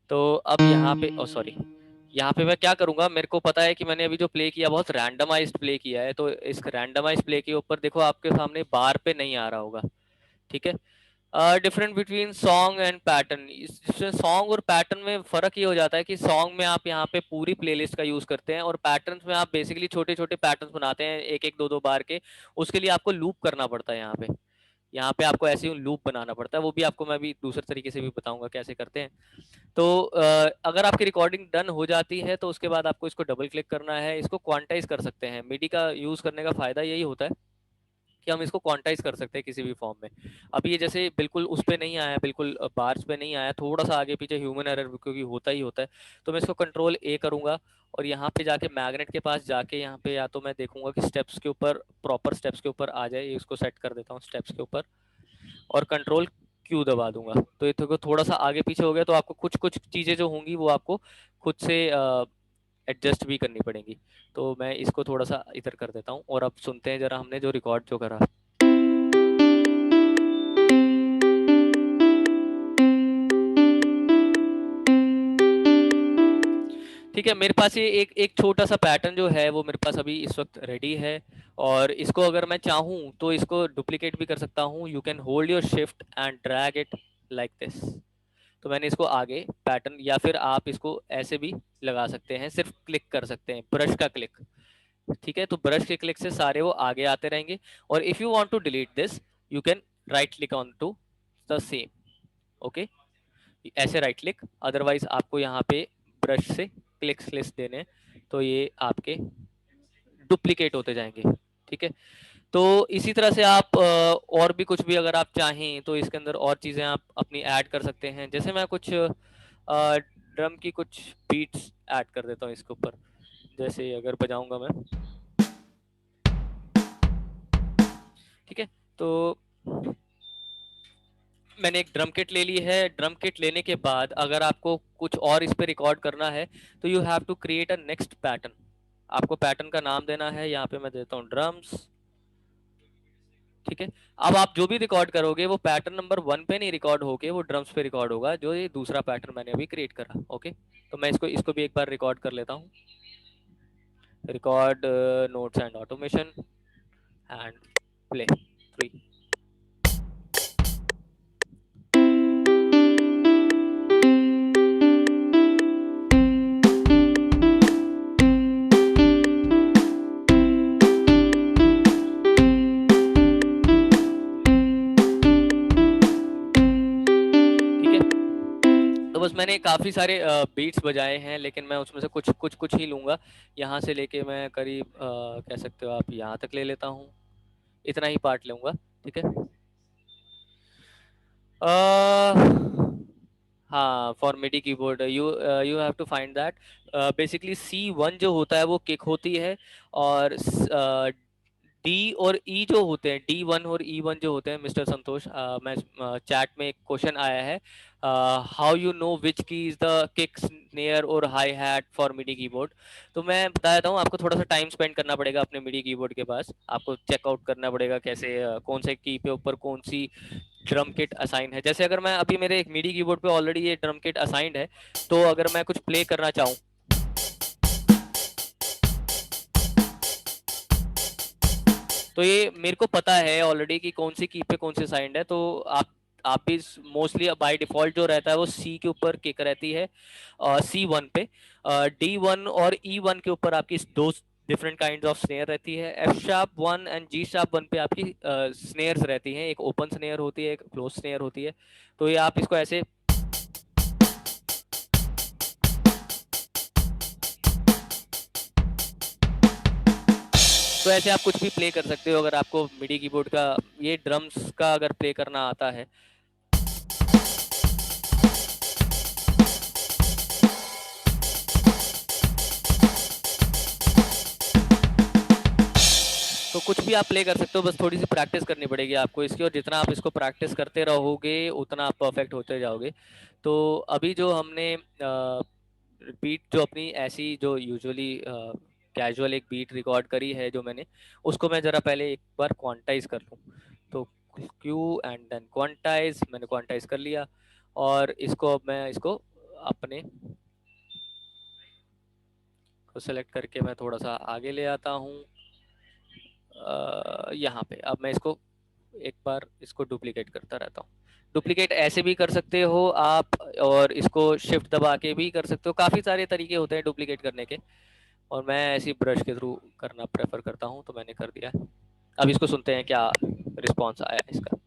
C: तो अब यहाँ पे सॉरी, यहाँ पे मैं क्या करूंगा, मेरे को पता है कि मैंने अभी जो प्ले किया बहुत रैंडमाइज्ड प्ले किया है। तो इस रैंडमाइज्ड प्ले के ऊपर देखो आपके सामने बार पे नहीं आ रहा होगा, ठीक है। Different between song and pattern, इसमें सॉन्ग और पैटर्न में फर्क ये हो जाता है कि सॉन्ग में आप यहाँ पे पूरी प्लेलिस्ट का यूज करते हैं, और पैटर्न्स में आप बेसिकली छोटे छोटे पैटर्न्स बनाते हैं, एक एक दो दो बार के। उसके लिए आपको लूप करना पड़ता है। यहाँ पे आपको ऐसे ही लूप बनाना पड़ता है। वो भी आपको मैं अभी दूसरे तरीके से भी बताऊंगा कैसे करते हैं। तो अगर आपकी रिकॉर्डिंग डन हो जाती है तो उसके बाद आपको इसको डबल क्लिक करना है। इसको क्वांटाइज कर सकते हैं। मिडी का यूज करने का फायदा यही होता है कि हम इसको क्वांटाइज कर सकते हैं किसी भी फॉर्म में। अभी ये जैसे बिल्कुल उस पे नहीं आया, बिल्कुल बार्स पे नहीं आया, थोड़ा सा आगे पीछे ह्यूमन एरर क्योंकि होता ही होता है। तो मैं इसको कंट्रोल ए करूंगा, और यहाँ पे जाके मैग्नेट के पास जाके यहाँ पे या तो मैं देखूंगा कि स्टेप्स के ऊपर, प्रॉपर स्टेप्स के ऊपर आ जाए। इसको सेट कर देता हूँ स्टेप्स के ऊपर, और कंट्रोल क्यू दबा दूंगा। तो ये थोड़ा सा आगे पीछे हो गया, तो आपको कुछ कुछ चीजें जो होंगी वो आपको खुद से एडजस्ट भी करनी पड़ेंगी। तो मैं इसको थोड़ा सा इधर कर देता हूँ, और अब सुनते हैं जरा हमने जो रिकॉर्ड जो करा। ठीक है, मेरे पास ये एक एक छोटा सा पैटर्न जो है वो मेरे पास अभी इस वक्त रेडी है, और इसको अगर मैं चाहूँ तो इसको डुप्लीकेट भी कर सकता हूँ। You can hold your shift and drag it like this. तो मैंने इसको आगे पैटर्न, या फिर आप इसको ऐसे भी लगा सकते हैं, सिर्फ क्लिक कर सकते हैं, ब्रश का क्लिक। ठीक है, तो ब्रश के क्लिक से सारे वो आगे आते रहेंगे। और if you want to delete this, you can right click on to the same. Okay, ऐसे राइट क्लिक। अदरवाइज आपको यहाँ पे ब्रश से क्लिक्स लिस्ट देने, तो ये आपके डुप्लीकेट होते जाएंगे। ठीक है, तो इसी तरह से आप और भी कुछ भी अगर आप चाहें तो इसके अंदर और चीजें आप अपनी ऐड कर सकते हैं। जैसे मैं कुछ ड्रम की कुछ बीट्स ऐड कर देता हूँ इसके ऊपर। जैसे अगर बजाऊंगा मैं, ठीक है, तो मैंने एक ड्रम किट ले ली है। ड्रम किट लेने के बाद अगर आपको कुछ और इस पे रिकॉर्ड करना है तो you have to create a next pattern. आपको पैटर्न का नाम देना है, यहाँ पे मैं देता हूँ ड्रम्स। ठीक है, अब आप जो भी रिकॉर्ड करोगे वो पैटर्न नंबर 1 पे नहीं रिकॉर्ड होके वो ड्रम्स पे रिकॉर्ड होगा, जो ये दूसरा पैटर्न मैंने अभी क्रिएट करा। ओके, तो मैं इसको इसको भी एक बार रिकॉर्ड कर लेता हूँ। Record notes and automation and play 3। तो बस मैंने काफी सारे बीट्स बजाए हैं, लेकिन मैं उसमें से कुछ कुछ कुछ ही लूंगा। यहाँ से लेके मैं करीब कह सकते हो आप यहाँ तक ले लेता हूँ, इतना ही पार्ट लूंगा। ठीक है, हाँ, for MIDI keyboard you you have to find that. Basically C1 जो होता है वो किक होती है, और डी और ई जो होते हैं, D1 और E1 जो होते हैं मिस्टर संतोष, मैं चैट में एक क्वेश्चन आया है, हाउ यू नो विच की इज द किक, स्नेयर और hi hat for MIDI keyboard. तो मैं बता देता हूँ, आपको थोड़ा सा टाइम स्पेंड करना पड़ेगा अपने मिडी कीबोर्ड के पास, आपको चेकआउट करना पड़ेगा कैसे कौन से की पे ऊपर कौन सी ड्रम किट असाइन है। जैसे अगर मैं अभी मेरे एक मिडी कीबोर्ड पे ऑलरेडी ये ड्रम किट असाइंड है, तो अगर मैं कुछ प्ले करना चाहूँ, तो ये मेरे को पता है ऑलरेडी कि कौन सी की पे कौन सी असाइंड है। तो आप भी मोस्टली बाय डिफॉल्ट जो रहता है वो सी के ऊपर किक रहती है, C1 पे। D1 और E1 के ऊपर आपकी दो डिफरेंट काइंड ऑफ स्नेयर रहती है। F#1 एंड G#1 पे आपकी स्नेयर्स रहती हैं, एक ओपन स्नेयर होती है, एक क्लोज स्नेयर होती है। तो ये आप इसको ऐसे तो ऐसे आप कुछ भी प्ले कर सकते हो अगर आपको मिडी कीबोर्ड का ये ड्रम्स का अगर प्ले करना आता है। तो कुछ भी आप प्ले कर सकते हो, बस थोड़ी सी प्रैक्टिस करनी पड़ेगी आपको इसकी, और जितना आप इसको प्रैक्टिस करते रहोगे उतना आप परफेक्ट होते जाओगे। तो अभी जो हमने बीट जो अपनी ऐसी जो यूजुअली कैजुअल एक बीट रिकॉर्ड करी है जो मैंने, उसको मैं ज़रा पहले एक बार क्वांटाइज कर लूँ। तो क्यू एंड देन क्वांटाइज, मैंने क्वांटाइज कर लिया, और इसको अब मैं इसको अपने को सेलेक्ट करके मैं थोड़ा सा आगे ले आता हूँ। यहाँ पे अब मैं इसको एक बार इसको डुप्लीकेट करता रहता हूँ। डुप्लीकेट ऐसे भी कर सकते हो आप, और इसको शिफ्ट दबा के भी कर सकते हो, काफ़ी सारे तरीके होते हैं डुप्लीकेट करने के, और मैं ऐसी ब्रश के थ्रू करना प्रेफर करता हूँ, तो मैंने कर दिया। अब इसको सुनते हैं क्या रिस्पॉन्स आया इसका।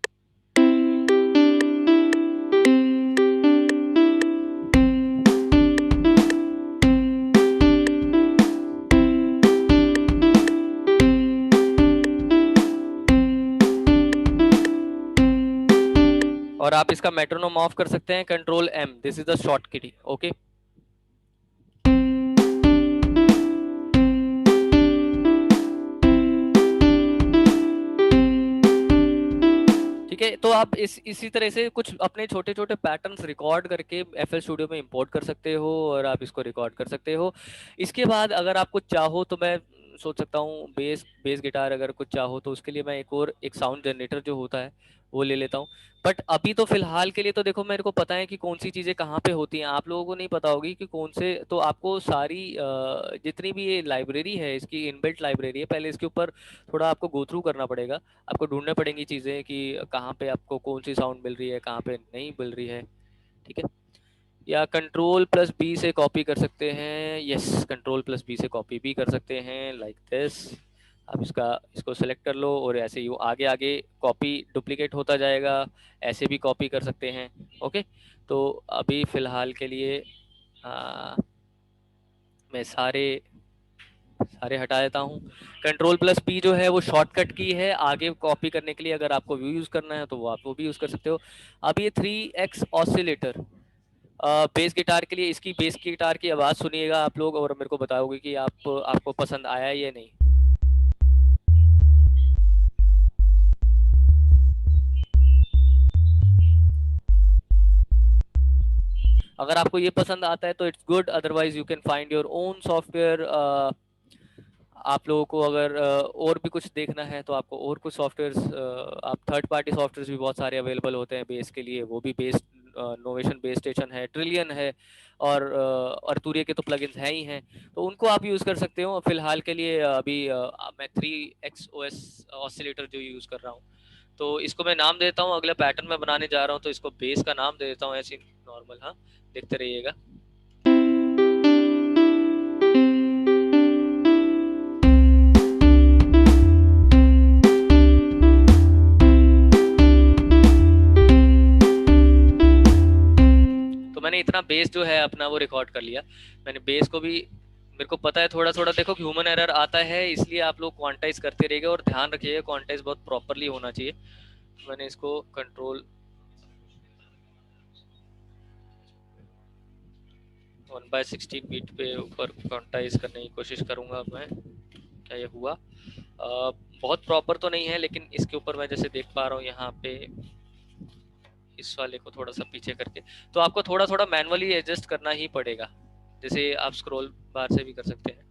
C: और आप इसका मेट्रोनोम ऑफ कर सकते हैं, Ctrl+M, this is the short की, ओके। ठीक है, तो आप इसी तरह से कुछ अपने छोटे छोटे पैटर्न्स रिकॉर्ड करके FL स्टूडियो में इंपोर्ट कर सकते हो, और आप इसको रिकॉर्ड कर सकते हो। इसके बाद अगर आप कुछ चाहो तो मैं सोच सकता हूँ बेस गिटार अगर कुछ चाहो तो उसके लिए मैं एक साउंड जनरेटर जो होता है वो ले लेता हूँ। बट अभी तो फिलहाल के लिए तो देखो, मेरे को पता है कि कौन सी चीज़ें कहाँ पे होती हैं, आप लोगों को नहीं पता होगी कि कौन से। तो आपको सारी जितनी भी ये लाइब्रेरी है, इसकी इनबिल्ट लाइब्रेरी है, पहले इसके ऊपर थोड़ा आपको गो थ्रू करना पड़ेगा, आपको ढूंढने पड़ेंगी चीज़ें कि कहाँ पे आपको कौन सी साउंड मिल रही है, कहाँ पे नहीं मिल रही है। ठीक है, या Ctrl+B से कॉपी कर सकते हैं, यस Ctrl+B से कॉपी भी कर सकते हैं, लाइक दिस। आप इसको सेलेक्ट कर लो, और ऐसे ही आगे आगे कॉपी डुप्लीकेट होता जाएगा, ऐसे भी कॉपी कर सकते हैं। ओके, तो अभी फ़िलहाल के लिए मैं सारे हटा देता हूँ। Ctrl+P जो है वो शॉर्टकट की है आगे कॉपी करने के लिए, अगर आपको व्यू यूज़ करना है तो वो आप वो भी यूज़ कर सकते हो। अब ये 3x ऑसिलेटर बेस गिटार के लिए, इसकी बेस गिटार की आवाज़ सुनिएगा आप लोग, और मेरे को बताओगे कि आपको पसंद आया या नहीं। अगर आपको ये पसंद आता है तो it's good, otherwise you can find your own software. आप लोगों को अगर और भी कुछ देखना है तो आपको और कुछ सॉफ्टवेयर, आप थर्ड पार्टी सॉफ्टवेयर भी बहुत सारे अवेलेबल होते हैं बेस के लिए, वो भी बेस नोवेशन बेस स्टेशन है, ट्रिलियन है, और अर्थूरिया के तो प्लगइन्स हैं ही हैं, तो उनको आप यूज़ कर सकते हो। फिलहाल के लिए अभी मैं 3x OS ऑसिलेटर जो यूज़ कर रहा हूँ, तो इसको मैं नाम देता हूँ, अगला पैटर्न मैं बनाने जा रहा हूँ तो इसको बेस का नाम दे देता हूँ ऐसे नॉर्मल। हाँ, देखते रहिएगा। तो मैंने इतना बेस जो है अपना वो रिकॉर्ड कर लिया। मैंने बेस को भी, मेरे को पता है थोड़ा थोड़ा देखो ह्यूमन एरर आता है, इसलिए आप लोग क्वांटाइज करते रहिएगा, और ध्यान रखिएगा क्वांटाइज बहुत प्रॉपरली होना चाहिए। मैंने इसको कंट्रोल 1/16 बीट पे ऊपर क्वांटाइज करने की कोशिश करूंगा मैं। क्या ये हुआ? बहुत प्रॉपर तो नहीं है, लेकिन इसके ऊपर मैं जैसे देख पा रहा हूँ यहाँ पे इस वाले को थोड़ा सा पीछे करके, तो आपको थोड़ा थोड़ा मैनुअली एडजस्ट करना ही पड़ेगा, जैसे आप स्क्रॉल बार से भी कर सकते हैं।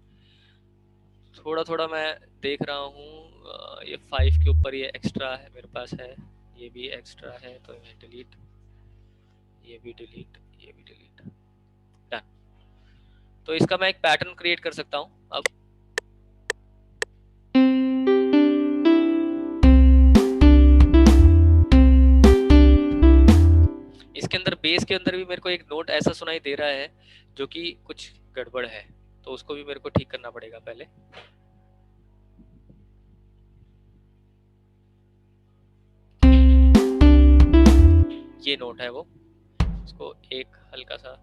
C: थोड़ा थोड़ा मैं देख रहा हूँ, ये 5 के ऊपर ये एक्स्ट्रा है मेरे पास है, ये भी एक्स्ट्रा है, तो ये डिलीट, ये भी डिलीट, ये भी डिलीट, डन। तो इसका मैं एक पैटर्न क्रिएट कर सकता हूँ अब। इसके अंदर बेस के अंदर भी मेरे को एक नोट ऐसा सुनाई दे रहा है जो कि कुछ गड़बड़ है, तो उसको भी मेरे को ठीक करना पड़ेगा पहले। ये नोट है वो, इसको एक हल्का सा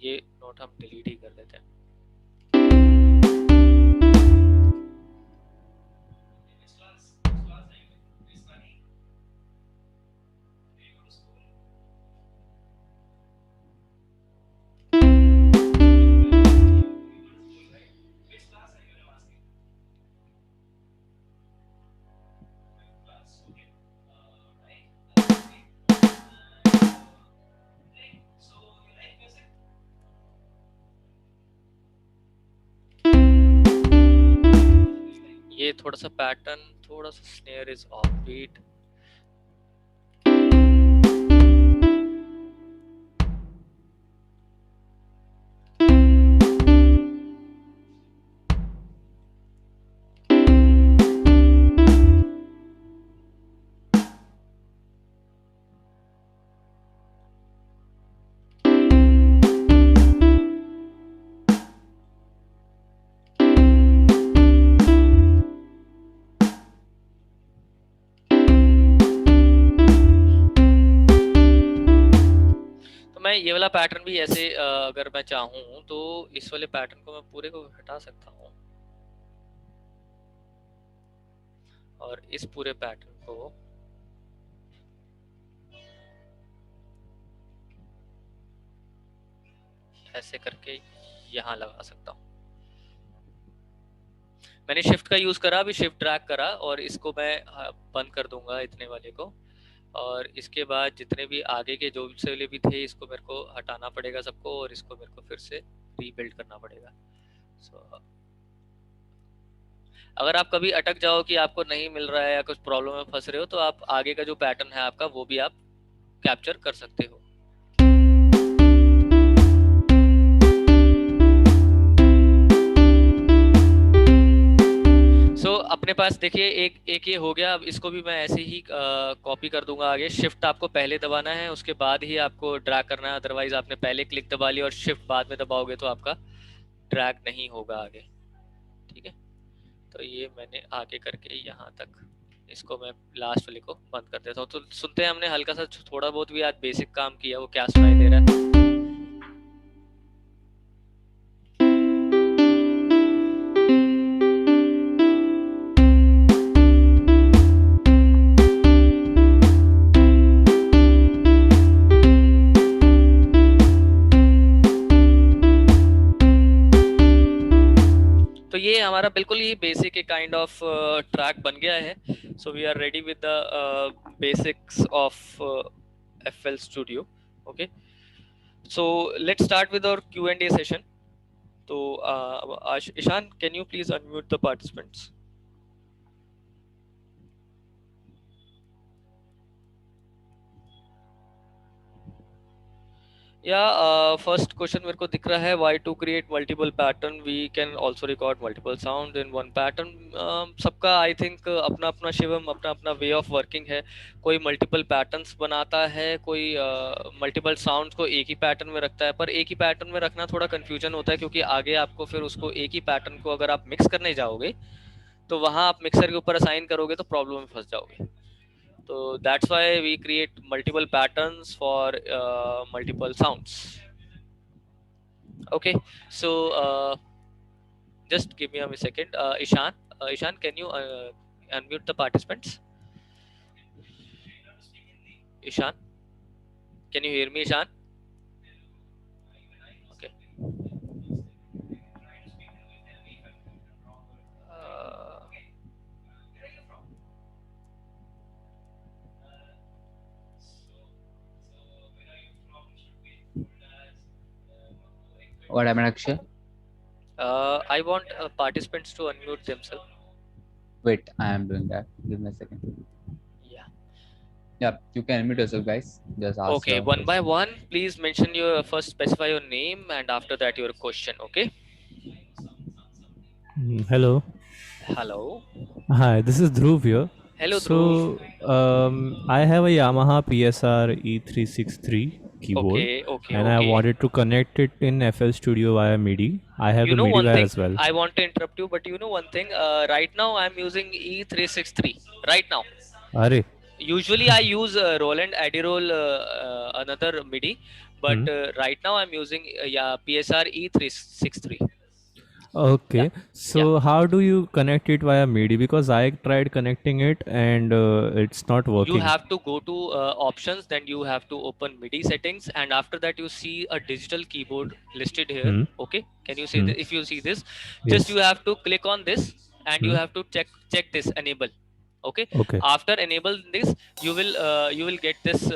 C: ये नोट हम डिलीट ही कर देते हैं। ये थोड़ा सा पैटर्न, थोड़ा सा स्नेयर इज ऑफ बीट, मैं ये वाला पैटर्न भी ऐसे अगर मैं चाहूँ तो इस वाले पैटर्न को मैं पूरे को हटा सकता हूँ और इस पूरे पैटर्न को ऐसे करके यहाँ लगा सकता हूँ। मैंने शिफ्ट का यूज करा, अभी शिफ्ट ड्रैग करा और इसको मैं बंद कर दूंगा इतने वाले को, और इसके बाद जितने भी आगे के जो वाले भी थे इसको मेरे को हटाना पड़ेगा सबको, और इसको मेरे को फिर से रीबिल्ड करना पड़ेगा। अगर आप कभी अटक जाओ कि आपको नहीं मिल रहा है या कुछ प्रॉब्लम में फंस रहे हो, तो आप आगे का जो पैटर्न है आपका वो भी आप कैप्चर कर सकते हो। अपने पास देखिए एक ये हो गया। अब इसको भी मैं ऐसे ही कॉपी कर दूंगा आगे। शिफ्ट आपको पहले दबाना है, उसके बाद ही आपको ड्रैग करना है, अदरवाइज आपने पहले क्लिक दबा लिया और शिफ्ट बाद में दबाओगे तो आपका ड्रैग नहीं होगा आगे। ठीक है, तो ये मैंने आगे करके यहाँ तक, इसको मैं लास्ट वाले को बंद कर देता हूँ। तो सुनते हैं, हमने हल्का सा थोड़ा बहुत भी आज बेसिक काम किया, वो क्या सुनाई दे रहा है। ये हमारा बिल्कुल ही बेसिक एक काइंड ऑफ ट्रैक बन गया है। So we are ready with the basics of FL Studio. Okay, so let's start with our Q&A session. तो Ishaan, can you please unmute the participants? First question मेरे को दिख रहा है, why to create multiple pattern, we can also record multiple sound in one pattern. सबका I think अपना अपना शिवम अपना अपना वे ऑफ वर्किंग है। कोई मल्टीपल पैटर्न्स बनाता है, कोई मल्टीपल साउंड्स को एक ही पैटर्न में रखता है। पर एक ही पैटर्न में रखना थोड़ा कंफ्यूजन होता है, क्योंकि आगे आपको फिर उसको एक ही पैटर्न को अगर आप मिक्स करने जाओगे तो वहाँ आप मिक्सर के ऊपर असाइन करोगे तो प्रॉब्लम में फंस जाओगे। So that's why we create multiple patterns for multiple sounds. Okay, so just give me a second. Ishan, can you unmute the participants? Ishan, can you hear me, Ishan? Okay. Uh,
B: What happened, Akshay?
C: I want participants to unmute themselves.
B: Wait, I am doing that. Give me a second.
C: Yeah.
B: Yeah, you can unmute yourself, guys. Just ask.
C: Okay,
B: your
C: one by
B: question.
C: one, please mention your first, specify your name, and after that your question. Okay.
E: Hello.
C: Hello.
E: Hi, this is Dhruv here.
C: Hello, Dhruv.
E: So, I have a Yamaha PSR E363 keyboard,
C: Okay.
E: and I wanted to connect it in FL Studio via MIDI. I have
C: You
E: the
C: know one
E: middleware
C: thing,
E: as well.
C: I want to interrupt you, but you know one thing. Right now, I'm using E363. Right now.
E: Are?
C: Usually, I use Roland Edirol, another MIDI, but right now I'm using PSR E363.
E: Okay.
C: Yeah.
E: So, how do you connect it via MIDI? Because I tried connecting it and it's not
C: You
E: working.
C: have to go to options, then you have to open MIDI settings, and after that you see a digital keyboard listed here. Okay, can you see this? If you see this, just
E: Yes.
C: you have to click on this and you have to check this enable. Okay,
E: Okay.
C: after enable this, you will get this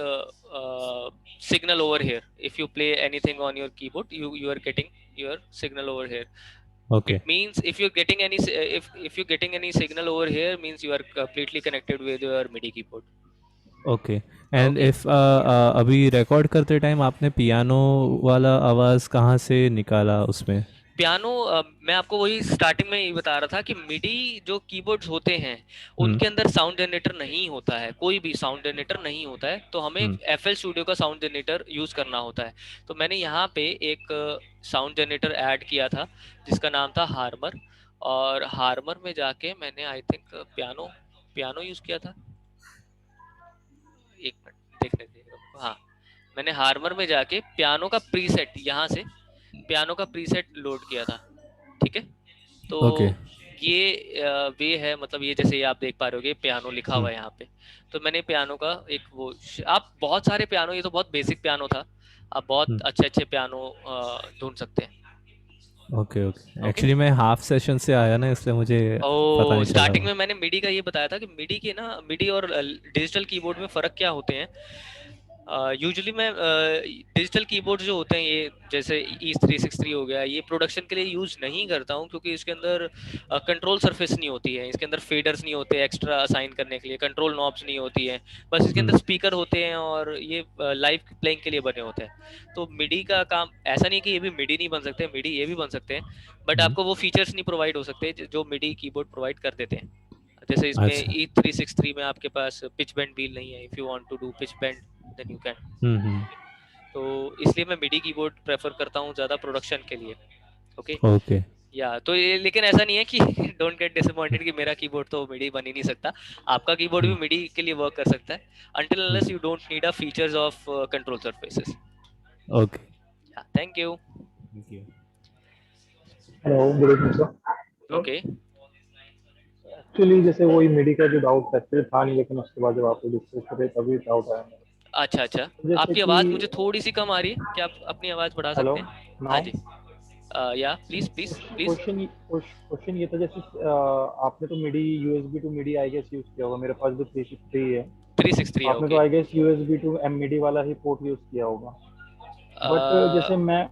C: signal over here. If you play anything on your keyboard, you are getting your signal over here.
E: Okay.
C: It means if you're getting any if you're getting any signal over here, means you are completely connected with your MIDI keyboard.
E: Okay and
C: Okay.
E: If अभी record करते time आपने piano वाला आवाज कहाँ से निकाला उसमें?
C: Piano मैं आपको वही स्टार्टिंग में ही बता रहा था कि मिडी जो कीबोर्ड्स होते हैं उनके अंदर साउंड जनरेटर नहीं होता है, कोई भी साउंड जनरेटर नहीं होता है, तो हमें FL स्टूडियो का साउंड जनरेटर यूज करना होता है। तो मैंने यहाँ पे एक साउंड जनरेटर ऐड किया था जिसका नाम था हार्मर, और हार्मर में जाके मैंने आई थिंक पियानो यूज किया था। एक मिनट देखने दीजिए। हाँ, मैंने हार्मर में जाके पियानो का प्रीसेट, यहाँ से पियानो का प्रीसेट लोड किया था। ठीक है, तो ये वे है, मतलब ये जैसे आप देख पा रहे होगे पियानो लिखा हुआ है यहाँ पे, तो मैंने पियानो का एक वो, आप बहुत सारे पियानो, ये तो बहुत बेसिक पियानो था, आप बहुत अच्छे पियानो ढूंढ सकते हैं।
E: ओके एक्चुअली मैं हाफ सेशन से आया ना, इसलिए मुझे पता नहीं चला।
C: स्टार्टिंग में मैंने मिडी का ये बताया था कि मिडी और डिजिटल कीबोर्ड में फ़र्क क्या होते हैं। यूजुअली मैं डिजिटल कीबोर्ड जो होते हैं, ये जैसे E363 हो गया, ये प्रोडक्शन के लिए यूज़ नहीं करता हूँ, क्योंकि इसके अंदर कंट्रोल सरफेस नहीं होती है, इसके अंदर फेडर्स नहीं होते एक्स्ट्रा असाइन करने के लिए, कंट्रोल नॉब्स नहीं होती है, बस इसके अंदर स्पीकर होते हैं और ये लाइव प्लेइंग के लिए बने होते हैं। तो मिडी का काम ऐसा नहीं कि ये भी मिडी नहीं बन सकते, मिडी ये भी बन सकते हैं, बट आपको वो फीचर्स नहीं प्रोवाइड हो सकते जो मिडी कीबोर्ड प्रोवाइड कर देते हैं। जैसे इसमें E363 में आपके पास पिच बेंड व्हील नहीं है, if you want to do pitch bend then you can. तो इसलिए मैं मिडी कीबोर्ड प्रेफर करता हूँ ज़्यादा प्रोडक्शन के लिए। ओके या तो ये, लेकिन ऐसा नहीं है कि डोंट गेट डिसअपॉइंटेड कि मेरा कीबोर्ड तो मिडी बन ही नहीं सकता, आपका कीबोर्ड भी मिडी के लिए वर्क कर सकता है, until unless you don't need a features of control surfaces.
E: Okay,
C: thank you.
D: Hello, good evening sir.
C: Okay,
D: actually जैसे वही मिडी का जो डाउट एक्चुअली था नहीं, लेकिन उसके बाद जब आप डिस्कस कर रहे तभी डाउट आया।
C: अच्छा, आपकी आवाज़ मुझे थोड़ी सी कम आ रही है, क्या आप अपनी आवाज़ बढ़ा सकते हैं? हाँ जी, या प्लीज।
D: क्वेश्चन ये था, जैसे आपने तो MIDI USB to MIDI I guess use किया होगा, मेरे पास भी 363 है।
C: 363
D: आपने तो आई गेस यूएसबी टू मिडी वाला ही पोर्ट यूज किया होगा, बट जैसे मैं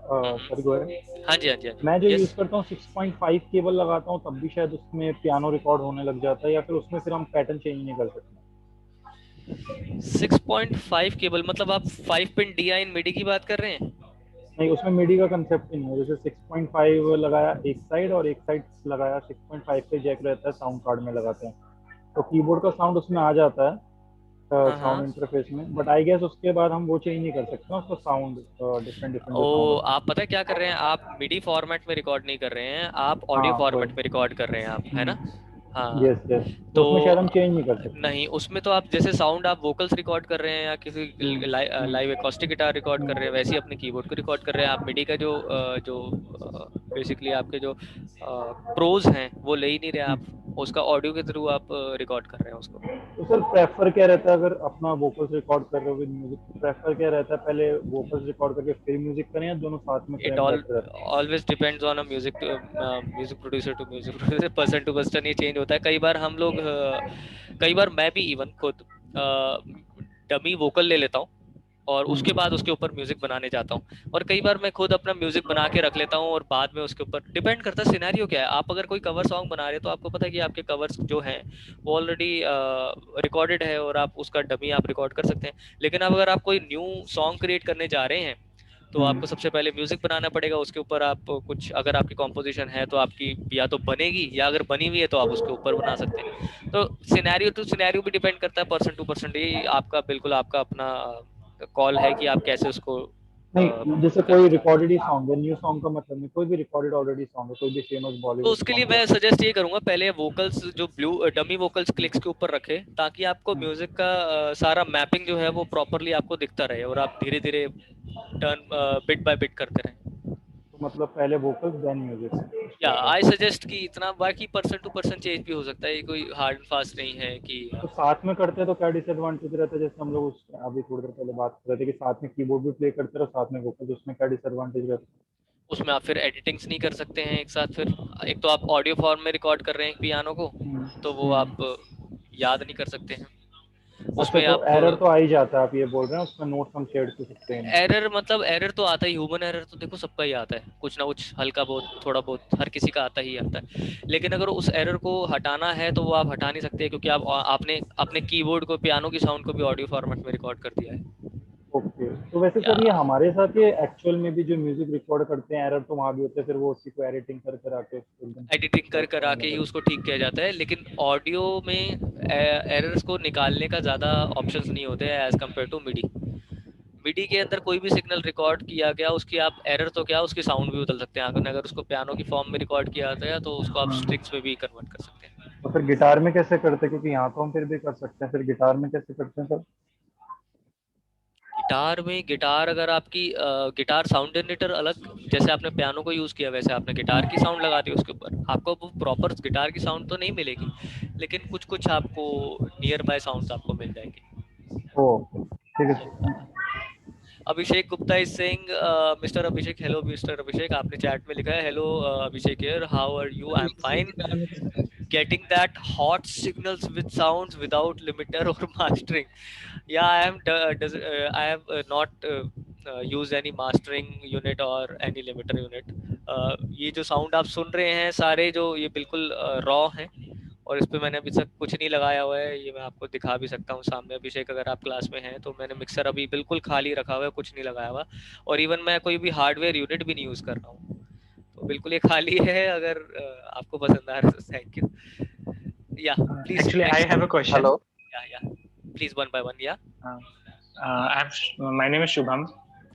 D: सॉरी गो अहेड।
C: हाँ जी,
D: मैं जो यूज करता हूँ 6.5 केबल लगाता हूँ, तब भी शायद उसमें पियानो रिकॉर्ड होने लग जाता है, या फिर उसमें फिर हम पैटर्न चेंज नहीं कर सकते?
C: 6.5 केबल मतलब आप 5 पिन DI इन मिडी की बात कर रहे हैं?
D: नहीं, उसमें मिडी का कंसेप्ट ही नहीं है। जैसे 6.5 लगाया एक साइड और एक साइड लगाया, 6.5 पे जैक रहता है, साउंड कार्ड में लगाते हैं, तो कीबोर्ड का साउंड उसमें आ जाता है साउंड इंटरफेस में, बट आई गेस उसके बाद हम वो चेंज नहीं कर सकते ना, उसका साउंड डिफरेंट।
C: आप पता है क्या कर रहे हैं, आप मिडी फॉर्मेट में रिकॉर्ड नहीं कर रहे हैं, आप ऑडियो फॉर्मेट में रिकॉर्ड कर रहे हैं आप, है ना? हाँ
D: यस यस,
C: तो
D: उसमें शायद हम चेंज नहीं कर सकते।
C: नहीं, उसमें तो आप जैसे साउंड आप वोकल्स रिकॉर्ड कर रहे हैं या किसी लाइव एकॉस्टिक गिटार रिकॉर्ड कर रहे हैं, वैसे ही अपने कीबोर्ड को रिकॉर्ड कर रहे हैं आप। मिडी का जो बेसिकली आपके जो प्रोज हैं वो ले ही नहीं रहे आप, उसका ऑडियो के थ्रू आप रिकॉर्ड कर रहे हैं उसको।
D: तो सर प्रेफर क्या रहता है, अगर अपना वोकल्स रिकॉर्ड कर रहे हो विद म्यूजिक, प्रेफर क्या रहता है, पहले वोकल्स रिकॉर्ड करके फिर म्यूजिक करें या दोनों साथ में
C: इट
D: करें, बेटर रहता है?
C: Always depends on a music producer to music producer, person to person ये चेंज होता है। कई बार हम लोग कई बार मैं भी इवन खुद डमी वोकल ले लेता हूँ और उसके बाद उसके ऊपर म्यूजिक बनाने जाता हूँ, और कई बार मैं खुद अपना म्यूजिक बना के रख लेता हूँ और बाद में उसके ऊपर डिपेंड करता है सिनेरियो क्या है। आप अगर कोई कवर सॉन्ग बना रहे हो तो आपको पता है कि आपके कवर्स जो हैं वो ऑलरेडी रिकॉर्डेड है और आप उसका डमी आप रिकॉर्ड कर सकते हैं। लेकिन अब अगर आप कोई न्यू सॉन्ग क्रिएट करने जा रहे हैं तो आपको सबसे पहले म्यूजिक बनाना पड़ेगा, उसके ऊपर आप कुछ, अगर आपकी कॉम्पोजिशन है तो आपकी या तो बनेगी, या अगर बनी हुई है तो आप उसके ऊपर बना सकते हैं। तो सिनेरियो टू सिनेरियो भी डिपेंड करता है, पर्सन टू पर्सन, ये आपका बिल्कुल आपका अपना कॉल है कि आप कैसे उसको
D: नहीं, जैसे
C: करना
D: कोई
C: चाहते हैं।
D: रिकॉर्डेड ही सॉन्ग है, न्यू सॉन्ग का मतलब नहीं, कोई भी रिकॉर्डेड ऑलरेडी सॉन्ग है, कोई भी फेमस
C: तो
D: बॉलीवुड
C: उसके लिए
D: सॉन्ग है।
C: मैं सजेस्ट ये करूंगा, पहले वोकल्स जो ब्लू डमी वोकल्स क्लिक्स के ऊपर रखे, ताकि आपको म्यूजिक का सारा मैपिंग जो है वो प्रॉपरली आपको दिखता रहे और आप धीरे धीरे टर्न बिट बाय बिट करते रहें।
D: तो मतलब पहले वोकल्स देन म्यूजिक।
C: या आई सजेस्ट कि इतना, बाकी पर्सन टू पर्सन चेंज भी हो सकता है, ये कोई हार्ड एंड फास्ट नहीं है कि
D: तो साथ में करते हैं तो क्या डिसएडवांटेज रहता है, जैसे हम लोग उस अभी थोड़ी देर पहले बात कर रहे थे कि साथ में कीबोर्ड भी प्ले करते रहो साथ में वोकल्स, उसमें क्या डिसएडवांटेज रहता
C: उसमें आप फिर एडिटिंग्स नहीं कर सकते हैं एक साथ। फिर एक तो आप ऑडियो फॉर्म में रिकॉर्ड कर रहे हैं पियानो को, तो वो आप याद नहीं कर सकते हैं।
D: अच्छा,
C: उसमें
D: तो
C: आप
D: एरर तो आ ही जाता है, आप ये बोल रहे हैं उसमें नोट्स हम शेयर कर सकते हैं?
C: एरर मतलब एरर तो आता ही, ह्यूमन एरर तो देखो सबका ही आता है, कुछ ना कुछ हल्का बहुत थोड़ा बहुत हर किसी का आता ही आता है। लेकिन अगर उस एरर को हटाना है तो वो आप हटा नहीं सकते, क्योंकि आपने अपने कीबोर्ड को, पियानो की साउंड को भी ऑडियो फॉर्मेट में रिकॉर्ड कर दिया है।
D: ओके, तो वैसे
C: या
D: सर ये हमारे साथ ये एक्चुअल में भी जो म्यूजिक रिकॉर्ड करते हैं एरर तो वहाँ भी होते हैं, फिर वो उसी को एडिटिंग कर कर आके एकदम
C: एडिटिंग कर
D: right
C: कर
D: करने
C: आके ही
D: लगे।
C: उसको ठीक किया जाता है, लेकिन ऑडियो में एरर्स को निकालने का ज़्यादा ऑप्शंस नहीं होते हैं एज कम्पेयर टू मिडी। मिडी के अंदर कोई भी सिग्नल रिकॉर्ड किया गया, उसकी आप एरर तो क्या, उसकी साउंड भी बदल सकते हैं। अगर उसको पियानो की फॉर्म में रिकॉर्ड किया जाता है तो उसको आप स्ट्रिंग्स में भी कन्वर्ट कर सकते हैं।
D: तो फिर गिटार में कैसे करते हैं, क्योंकि यहाँ तो हम फिर भी कर सकते हैं, फिर गिटार में कैसे करते हैं सर?
C: गिटार अगर आपकी गिटार साउंड जनरेटर अलग, जैसे आपने पियानो को यूज़ किया वैसे आपने गिटार की साउंड लगा दी उसके ऊपर, आपको वो प्रॉपर गिटार की साउंड तो नहीं मिलेगी, लेकिन कुछ कुछ आपको नियर बाय साउंड आपको मिल जाएंगे।
D: ओ ठीक है।
C: Abhishek Gupta is saying, mister Abhishek, hello mister Abhishek, आपने चैट में लिखा है hello Abhishek here, how are you, I am fine, getting that hot signals with sounds without limiter or mastering. Yeah, I have not used any mastering unit or any limiter unit. ये जो sound आप सुन रहे हैं सारे, जो ये बिल्कुल raw हैं, और इस पे मैंने अभी तक कुछ नहीं लगाया हुआ है। ये मैं आपको दिखा भी सकता हूँ सामने, अभिषेक अगर आप क्लास में हैं तो मैंने मिक्सर अभी बिल्कुल खाली रखा हुआ है, कुछ नहीं लगाया हुआ, और इवन मैं कोई भी हार्डवेयर यूनिट भी नहीं यूज़ कर रहा हूँ, तो बिल्कुल ये खाली है। अगर आपको पसंद आ रहा है तो थैंक यू। या please
F: Actually, I have a question.
G: Hello.
C: या प्लीज वन बाय वन। या
F: My name is Shubham.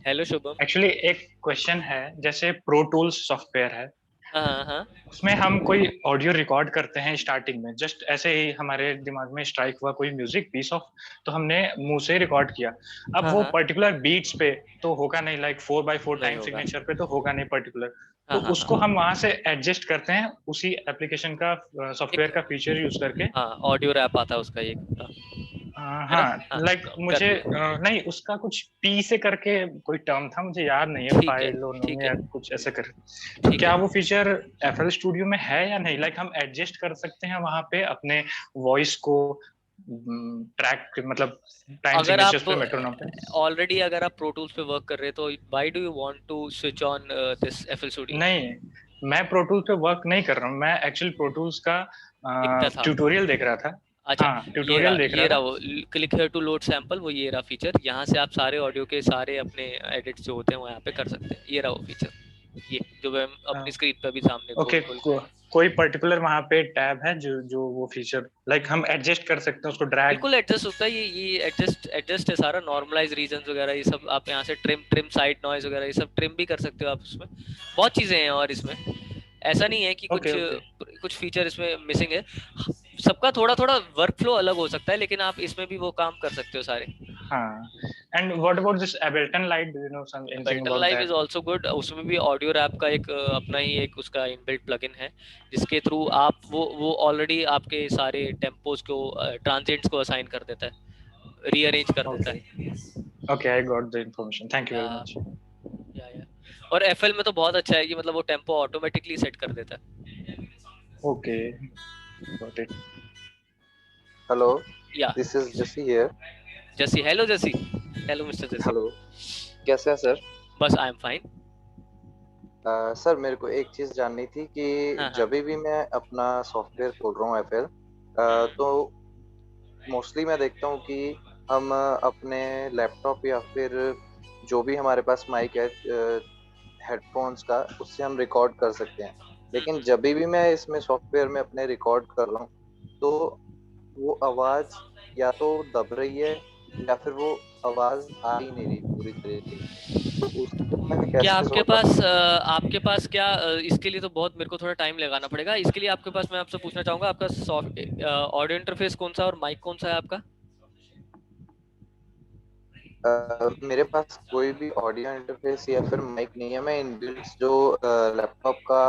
C: Hello Shubham.
F: Actually, एक क्वेश्चन है, जैसे Pro Tools सॉफ्टवेयर है,
C: हाँ हाँ
F: उसमें हम कोई ऑडियो रिकॉर्ड करते हैं स्टार्टिंग में, जस्ट ऐसे ही हमारे दिमाग में स्ट्राइक हुआ कोई म्यूजिक पीस ऑफ, तो हमने मुंह से रिकॉर्ड किया। अब
C: हाँ,
F: वो
C: हाँ।
F: पर्टिकुलर बीट्स पे तो होगा नहीं, लाइक 4x4
C: नहीं
F: टाइम
C: होगा।
F: सिग्नेचर पे तो होगा नहीं पर्टिकुलर, तो
C: हाँ, हाँ,
F: उसको
C: हाँ।
F: हम वहां से एडजस्ट करते हैं उसी एप्लीकेशन का सॉफ्टवेयर का फीचर यूज करके।
C: हाँ ऑडियो रैप आता है उसका एक है ना?
F: हाँ, लाइक मुझे
C: कर
F: नहीं, उसका कुछ पी से करके कोई टर्म था, मुझे याद नहीं है,
C: ठीक है,
F: पाइलोनोम
C: ठीक
F: या
C: है।
F: कुछ ऐसे कर। तो
C: ठीक
F: क्या
C: है।
F: वो फीचर FL स्टूडियो में है या नहीं, लाइक हम एडजस्ट कर सकते हैं वहां पे अपने वॉइस को ट्रैक, मतलब टाइम
C: अगर
F: सिग्नेचर्स
C: आप
F: पे, मेट्रोनोम पे?
C: ऑलरेडी अगर आप प्रो टूल्स पे वर्क कर रहे हैं तो why do you want to switch on this FL studio?
F: नहीं, मैं प्रो टूल्स पे वर्क नहीं कर रहा हूँ, मैं एक्चुअली प्रो टूल्स का
C: दिखता था।
F: ट्यूटोरियल देख रहा था।
C: अच्छा,
F: हाँ, ट्यूटोरियल देख
C: ये
F: रहा
C: रहा
F: था।
C: वो click here to load sample, वो ये रहा फीचर, यहाँ से आप सारे ऑडियो के सारे अपने एडिट्स जो होते हैं वो यहाँ पे कर सकते हैं। ये रहा वो फीचर, ये जो मैं अपनी स्क्रीन पे भी सामने
F: ओके, कोई पर्टिकुलर वहां पे टैब है जो वो फीचर लाइक हम एडजस्ट कर सकते हैं उसको, ड्रैग?
C: बिल्कुल एडजस्ट होता है, ये एडजस्ट है सारा, नॉर्मलाइज रीजंस वगैरह ये सब आप यहाँ से ट्रिम साइड नॉइज वगैरह ये सब ट्रिम भी कर सकते हो आप उसमें, बहुत चीजें हैं और इसमें ऐसा नहीं है कि कुछ
F: Okay, okay.
C: कुछ फीचर इसमें मिसिंग है। सबका थोड़ा थोड़ा वर्क फ्लो अलग हो सकता है, लेकिन आप इसमें भी वो काम कर सकते हो सारे।
F: हाँ. And what about this Ableton Light? Do you know anything
C: Ableton
F: about
C: Live
F: that?
C: Is also good. उसमें भी ऑडियो रैप का एक अपना ही एक उसका इनबिल्ट प्लगइन है, जिसके थ्रू आप वो ऑलरेडी आपके सारे टेम्पोज को ट्रांजिएंट्स को असाइन कर देता है, रीअरेंज कर देता
F: Okay.
C: है।
F: Okay, I got the information. Thank you very
C: या
F: much.
C: या और FL में तो बहुत अच्छा है कि मतलब वो टेम्पो ऑटोमेटिकली सेट कर देता है।
F: Okay, got it.
G: Hello,
C: या
G: this is Jesse here.
C: जसी, हेलो जसी, हेलो मिस्टर जसी।
G: Hello, कैसे हैं सर?
C: बस आई एम फाइन।
G: सर मेरे को एक चीज़ जाननी थी कि
C: हाँ, हाँ।
G: जब भी मैं अपना सॉफ्टवेयर खोल रहा हूँ FL, तो मोस्टली मैं देखता हूँ कि हम अपने लैपटॉप या फिर जो भी हमारे पास माइक है हेडफोन्स का, उससे हम रिकॉर्ड कर सकते हैं। लेकिन जब भी मैं इसमें सॉफ्टवेयर में अपने रिकॉर्ड कर रहा हूँ तो वो आवाज़ या तो दब रही है या फिर वो आवाज़ आ ही नहीं रही पूरी तरीके से। तो उसको मैं
C: क्या
G: कैसे
C: आपके पास क्या इसके लिए तो बहुत मेरे को थोड़ा टाइम लगाना पड़ेगा। इसके लिए आपके पास मैं आपसे पूछना चाहूंगा, आपका सॉफ्ट ऑडियो इंटरफेस कौन सा और माइक कौन सा है आपका?
G: मेरे पास कोई भी ऑडियो इंटरफेस या फिर माइक नहीं है। मैं इनबिल्ट जो लैपटॉप का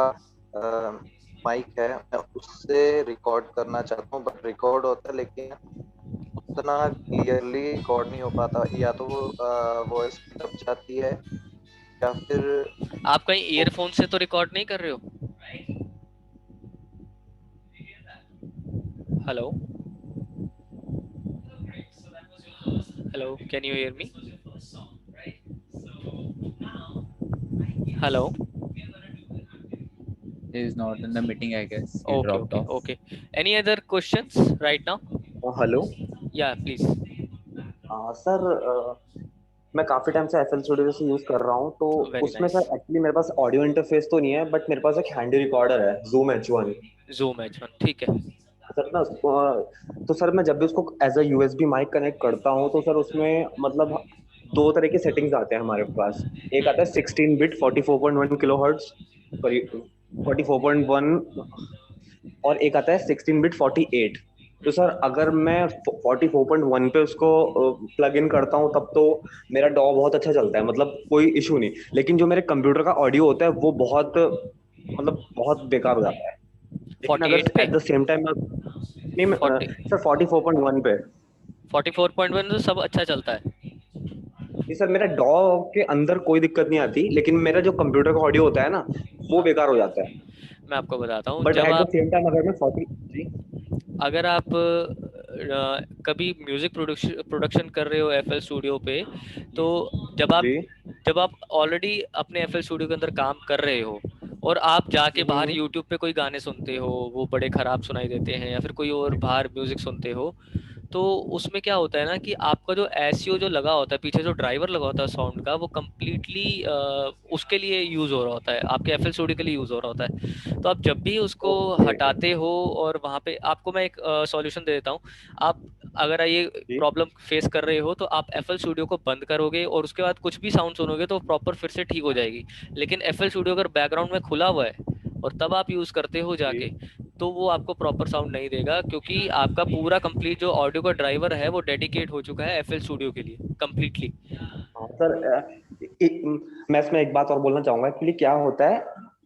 G: माइक है मैं उससे रिकॉर्ड करना चाहता हूँ, बट रिकॉर्ड होता है लेकिन उतना क्लियरली रिकॉर्ड नहीं हो पाता। या तो वॉइस दब जाती है या फिर
C: आप कहीं ईयरफोन से तो रिकॉर्ड नहीं कर रहे हो? Hello hello, can you hear me? Hello.
B: He is not in the meeting, I guess. He
C: okay
B: dropped
C: okay
B: off.
C: Okay. Any other questions right now?
H: Hello
C: या प्लीज।
H: सर, मैं काफ़ी time से FL studio से use कर रहा हूँ, तो
C: Very
H: उसमें
C: nice.
H: सर एक्चुअली मेरे पास ऑडियो इंटरफेस तो नहीं है, बट मेरे पास एक हैंडी रिकॉर्डर है, Zoom H1।
C: Zoom H1, ठीक है।
H: सर ना तो सर मैं जब भी उसको as a USB mic connect करता हूँ तो सर उसमें मतलब दो तरह के सेटिंग्स आते हैं हमारे पास। एक आता है 16 बिट 44.1 किलोहर्ट्ज, सॉरी 44.1, और एक आता है 16 बिट 48। तो सर अगर मैं 44.1 पे उसको प्लग इन करता हूँ तब तो मेरा डॉ बहुत अच्छा चलता है, मतलब कोई इशू नहीं। लेकिन जो मेरे कंप्यूटर का ऑडियो होता है वो बहुत मतलब बहुत बेकार हो जाता है। लेकिन
C: 48
H: अगर
C: पे?
H: एट द सेम टाइम नहीं सर 44.1 पे
C: 44.1 तो सब अच्छा चलता है।
H: नहीं सर, मेरा डॉ के अंदर कोई दिक्कत नहीं आती, लेकिन मेरा जो कंप्यूटर का ऑडियो होता है ना वो बेकार हो जाता है।
C: मैं आपको बताता हूँ,
H: बट
C: जब
H: एट द
C: आप
H: सेम टाइम अगर मैं 40 जी
C: अगर आप कभी म्यूजिक प्रोडक्शन कर रहे हो FL स्टूडियो पे, तो
H: जी
C: जब आप ऑलरेडी अपने FL स्टूडियो के अंदर काम कर रहे हो और आप जाके बाहर YouTube पे कोई गाने सुनते हो, वो बड़े खराब सुनाई देते हैं, या फिर कोई और बाहर म्यूजिक सुनते हो, तो उसमें क्या होता है ना कि आपका जो एसईओ जो लगा होता है, पीछे जो ड्राइवर लगा होता है साउंड का, वो कम्प्लीटली उसके लिए यूज हो रहा होता है, आपके FL स्टूडियो के लिए यूज हो रहा होता है। तो आप जब भी उसको हटाते हो, और वहाँ पे आपको मैं एक सॉल्यूशन दे देता हूँ। आप अगर ये प्रॉब्लम फेस कर रहे हो तो आप FL स्टूडियो को बंद करोगे और उसके बाद कुछ भी साउंड सुनोगे तो प्रॉपर फिर से ठीक हो जाएगी। लेकिन FL स्टूडियो अगर बैकग्राउंड में खुला हुआ है और तब आप यूज करते हो जाके, तो वो आपको प्रॉपर साउंड नहीं देगा, क्योंकि आपका पूरा कंप्लीट जो ऑडियो का ड्राइवर है वो डेडिकेट हो चुका है FL स्टूडियो के लिए कंप्लीटली।
H: हाँ सर, मैं इसमें एक बात और बोलना चाहूंगा। एक्चुअली क्या होता है,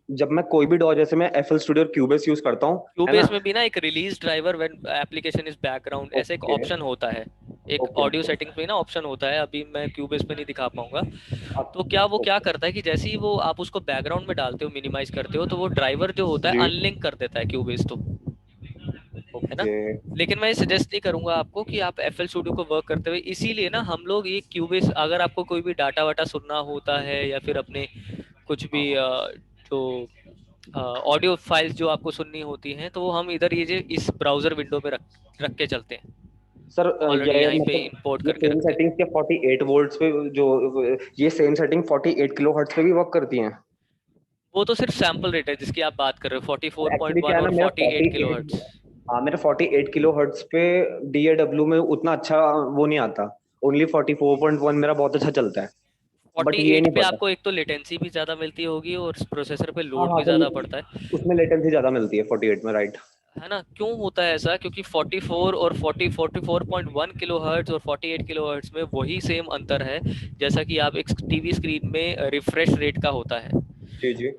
H: जब मैं कोई भी डॉ, जैसे मैं FL स्टूडियो क्यूबेस यूज करता हूँ,
C: क्यूबेस में भी ना एक release driver when application is background ऐसे एक ऑप्शन होता है, एक ऑडियो सेटिंग्स में ना ऑप्शन होता है। अभी मैं क्यूबेस पे नहीं दिखा पाऊंगा। तो वो क्या करता है कि जैसे ही वो आप उसको बैकग्राउंड में डालते हो, मिनिमाइज करते हो, तो वो ड्राइवर जो होता है अनलिंक कर देता है क्यूबेस, तो है ना। लेकिन मैं सजेस्ट नहीं करूंगा आपको कि आप FL स्टूडियो को वर्क करते हुए, इसीलिए ना हम लोग ये क्यूबेस, अगर आपको कोई भी डाटा वाटा सुनना होता है या फिर अपने कुछ भी जो ऑडियो फाइल्स जो आपको सुननी होती हैं, तो वो हम इधर ये इस ब्राउजर विंडो में रख के चलते हैं
H: सर।
C: ऑलरेडी
H: ये
C: यहीं पे
H: मतलब
C: इंपोर्ट
H: ये
C: करके
H: सेम
C: रखते हैं।
H: सेटिंग्स के 48 वोल्ट्स पे जो ये सेम सेटिंग 48 किलोहर्ट्ज पे भी वर्क करती हैं?
C: वो तो सिर्फ सैंपल रेट है जिसकी आप बात कर रहे हो,
H: एक्चुअली क्या
C: 44.1
H: है ना,
C: और
H: मेरा
C: 48 किलोहर्ट्ज।
H: हाँ मेरा 48 किलोहर्ट्ज पे DAW में उतना अच्छा वो नहीं आता। ओनली 44.1 मेरा बहुत अच्छा चलता है। बट ये
C: 48
H: नहीं
C: पे
H: पता।
C: आपको एक तो लेटेंसी भी ज्यादा मिलती होगी और प्रोसेसर पे
H: हाँ
C: लोड
H: हाँ,
C: भी
H: तो
C: ज्यादा पड़ता है
H: उसमें लेटेंसी ज्यादा मिलती है 48 में, राइट?
C: है ना। क्यों होता है ऐसा? क्योंकि 44 और 44.1 किलोहर्ट्ज और 48 किलोहर्ट्ज में वही सेम अंतर है जैसा कि आप एक टीवी स्क्रीन में रिफ्रेश रेट का होता है।
H: जी जी।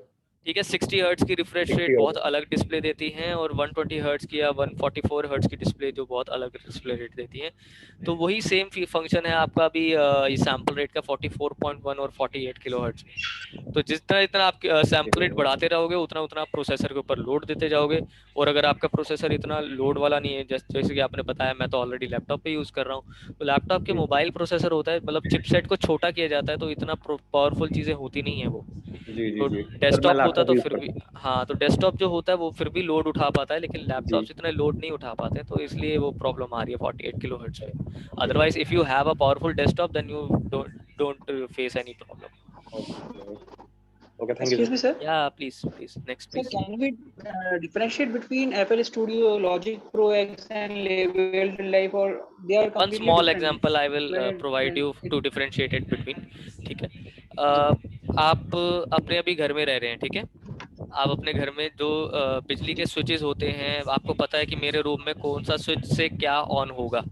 C: ठीक है, 60 हर्ट्ज की रिफ्रेश
H: 60
C: रेट बहुत
H: हर्ट्ज।
C: अलग डिस्प्ले देती हैं और 120 हर्ट्ज की या 144 हर्ट्ज की डिस्प्ले जो बहुत अलग डिस्प्ले रेट देती हैं। तो वही सेम फंक्शन है आपका भी ये सैंपल रेट का 44.1 और 48 किलो हर्ट्ज में। तो जितना इतना आप सैंपल रेट बढ़ाते रहोगे उतना उतना आप प्रोसेसर के ऊपर लोड देते जाओगे। और अगर आपका प्रोसेसर इतना लोड वाला नहीं है, जैसे कि आपने बताया, मैं तो ऑलरेडी लैपटॉप पे यूज कर रहा हूँ, तो लैपटॉप के मोबाइल प्रोसेसर होता है, मतलब चिपसेट को छोटा किया जाता है तो इतना पावरफुल चीजें होती नहीं है वो।
H: जी जी
C: तो
H: जी, सर मैं
C: डेस्कटॉप होता
H: लैपटॉप
C: तो
H: यूज
C: फिर भी,
H: करता
C: हाँ, तो डेस्कटॉप जो होता है वो फिर भी लोड उठा पाता है, लेकिन
H: हूँ
C: लैपटॉप
H: जी।
C: से इतना लोड नहीं उठा पाते, तो इसलिए वो प्रॉब्लम आ रही है 48 किलो हर्ट्ज पे। Otherwise if you have a powerful desktop then you don't face any problem.
H: Okay, thank you
I: Excuse me,
H: sir.
I: sir.
C: या please please next
I: Sir,
C: please.
I: can we differentiate between FL Studio, Logic Pro X, and Ableton Live, or they are
C: One
I: completely
C: small
I: different?
C: example I will
I: Where-
C: provide
I: where
C: you
I: it-
C: to differentiate it between। ठीक है,
I: जी
C: आप अपने अभी घर में रह रहे हैं, ठीक है। आप अपने घर में जो बिजली के स्विचेस होते हैं, आपको पता है कि मेरे रूम में कौन सा स्विच से क्या ऑन होगा,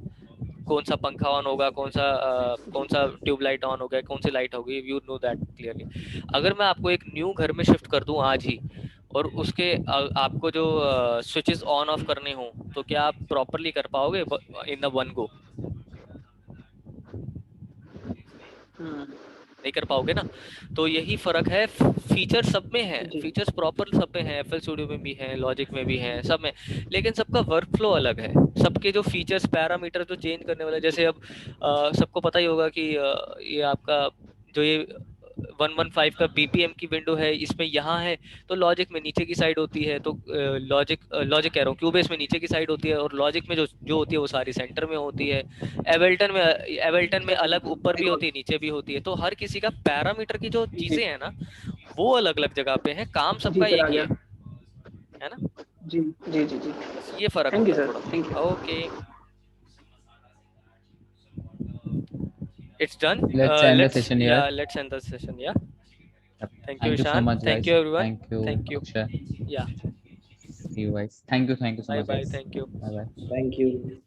C: कौन सा पंखा ऑन होगा, कौन सा ट्यूबलाइट ऑन होगा, कौन सी लाइट होगी, यू नो दैट क्लियरली। अगर मैं आपको एक न्यू घर में शिफ्ट कर दूं आज ही और उसके आपको जो स्विचेस ऑन ऑफ करने हो, तो क्या आप प्रॉपरली कर पाओगे इन द वन गो?
I: हम्म,
C: नहीं कर पाओगे ना। तो यही फर्क है, फीचर सब में है,
I: जी
C: फीचर्स प्रॉपर सब में है, एफएल स्टूडियो में भी है, लॉजिक में भी है, सब में। लेकिन सबका वर्क फ्लो अलग है, सबके जो फीचर्स पैरामीटर जो चेंज करने वाले, जैसे अब सबको पता ही होगा कि ये आपका जो ये 115 का बीपीएम की विंडो है, इसमें यहाँ है, तो लॉजिक में नीचे की साइड होती है, तो लॉजिक कह रहा हूँ, क्यूबेस में नीचे की साइड होती है, और लॉजिक में जो जो होती है वो सारी सेंटर में होती है। एबल्टन में अलग ऊपर भी होती है, नीचे भी होती है। तो हर किसी का पैरामीटर की जो
I: जी
C: चीजें हैं ना, वो अलग अलग जगह पे है, काम
I: जी
C: सबका
I: सर, आ
C: एक ही
I: गया।
C: है ना।
I: जी जी जी जी।
C: बस ये फर्क
I: थैंक यू
C: होता है
I: सर,
C: थोड़ा।
I: Thank you.
C: Okay, it's done।
B: Let's end the
C: Let's,
B: session here.
C: yeah, let's end the session, yeah।
B: Yep.
C: Thank you,
B: Thank you so
C: Ishan,
B: much,
C: thank
B: guys.
C: you everyone,
B: Thank you,
C: thank you,
B: Akshay.
C: yeah,
B: See you guys. Thank you so
C: bye
B: much,
C: bye,
B: guys.
C: thank you।
B: Bye bye.
H: Thank you.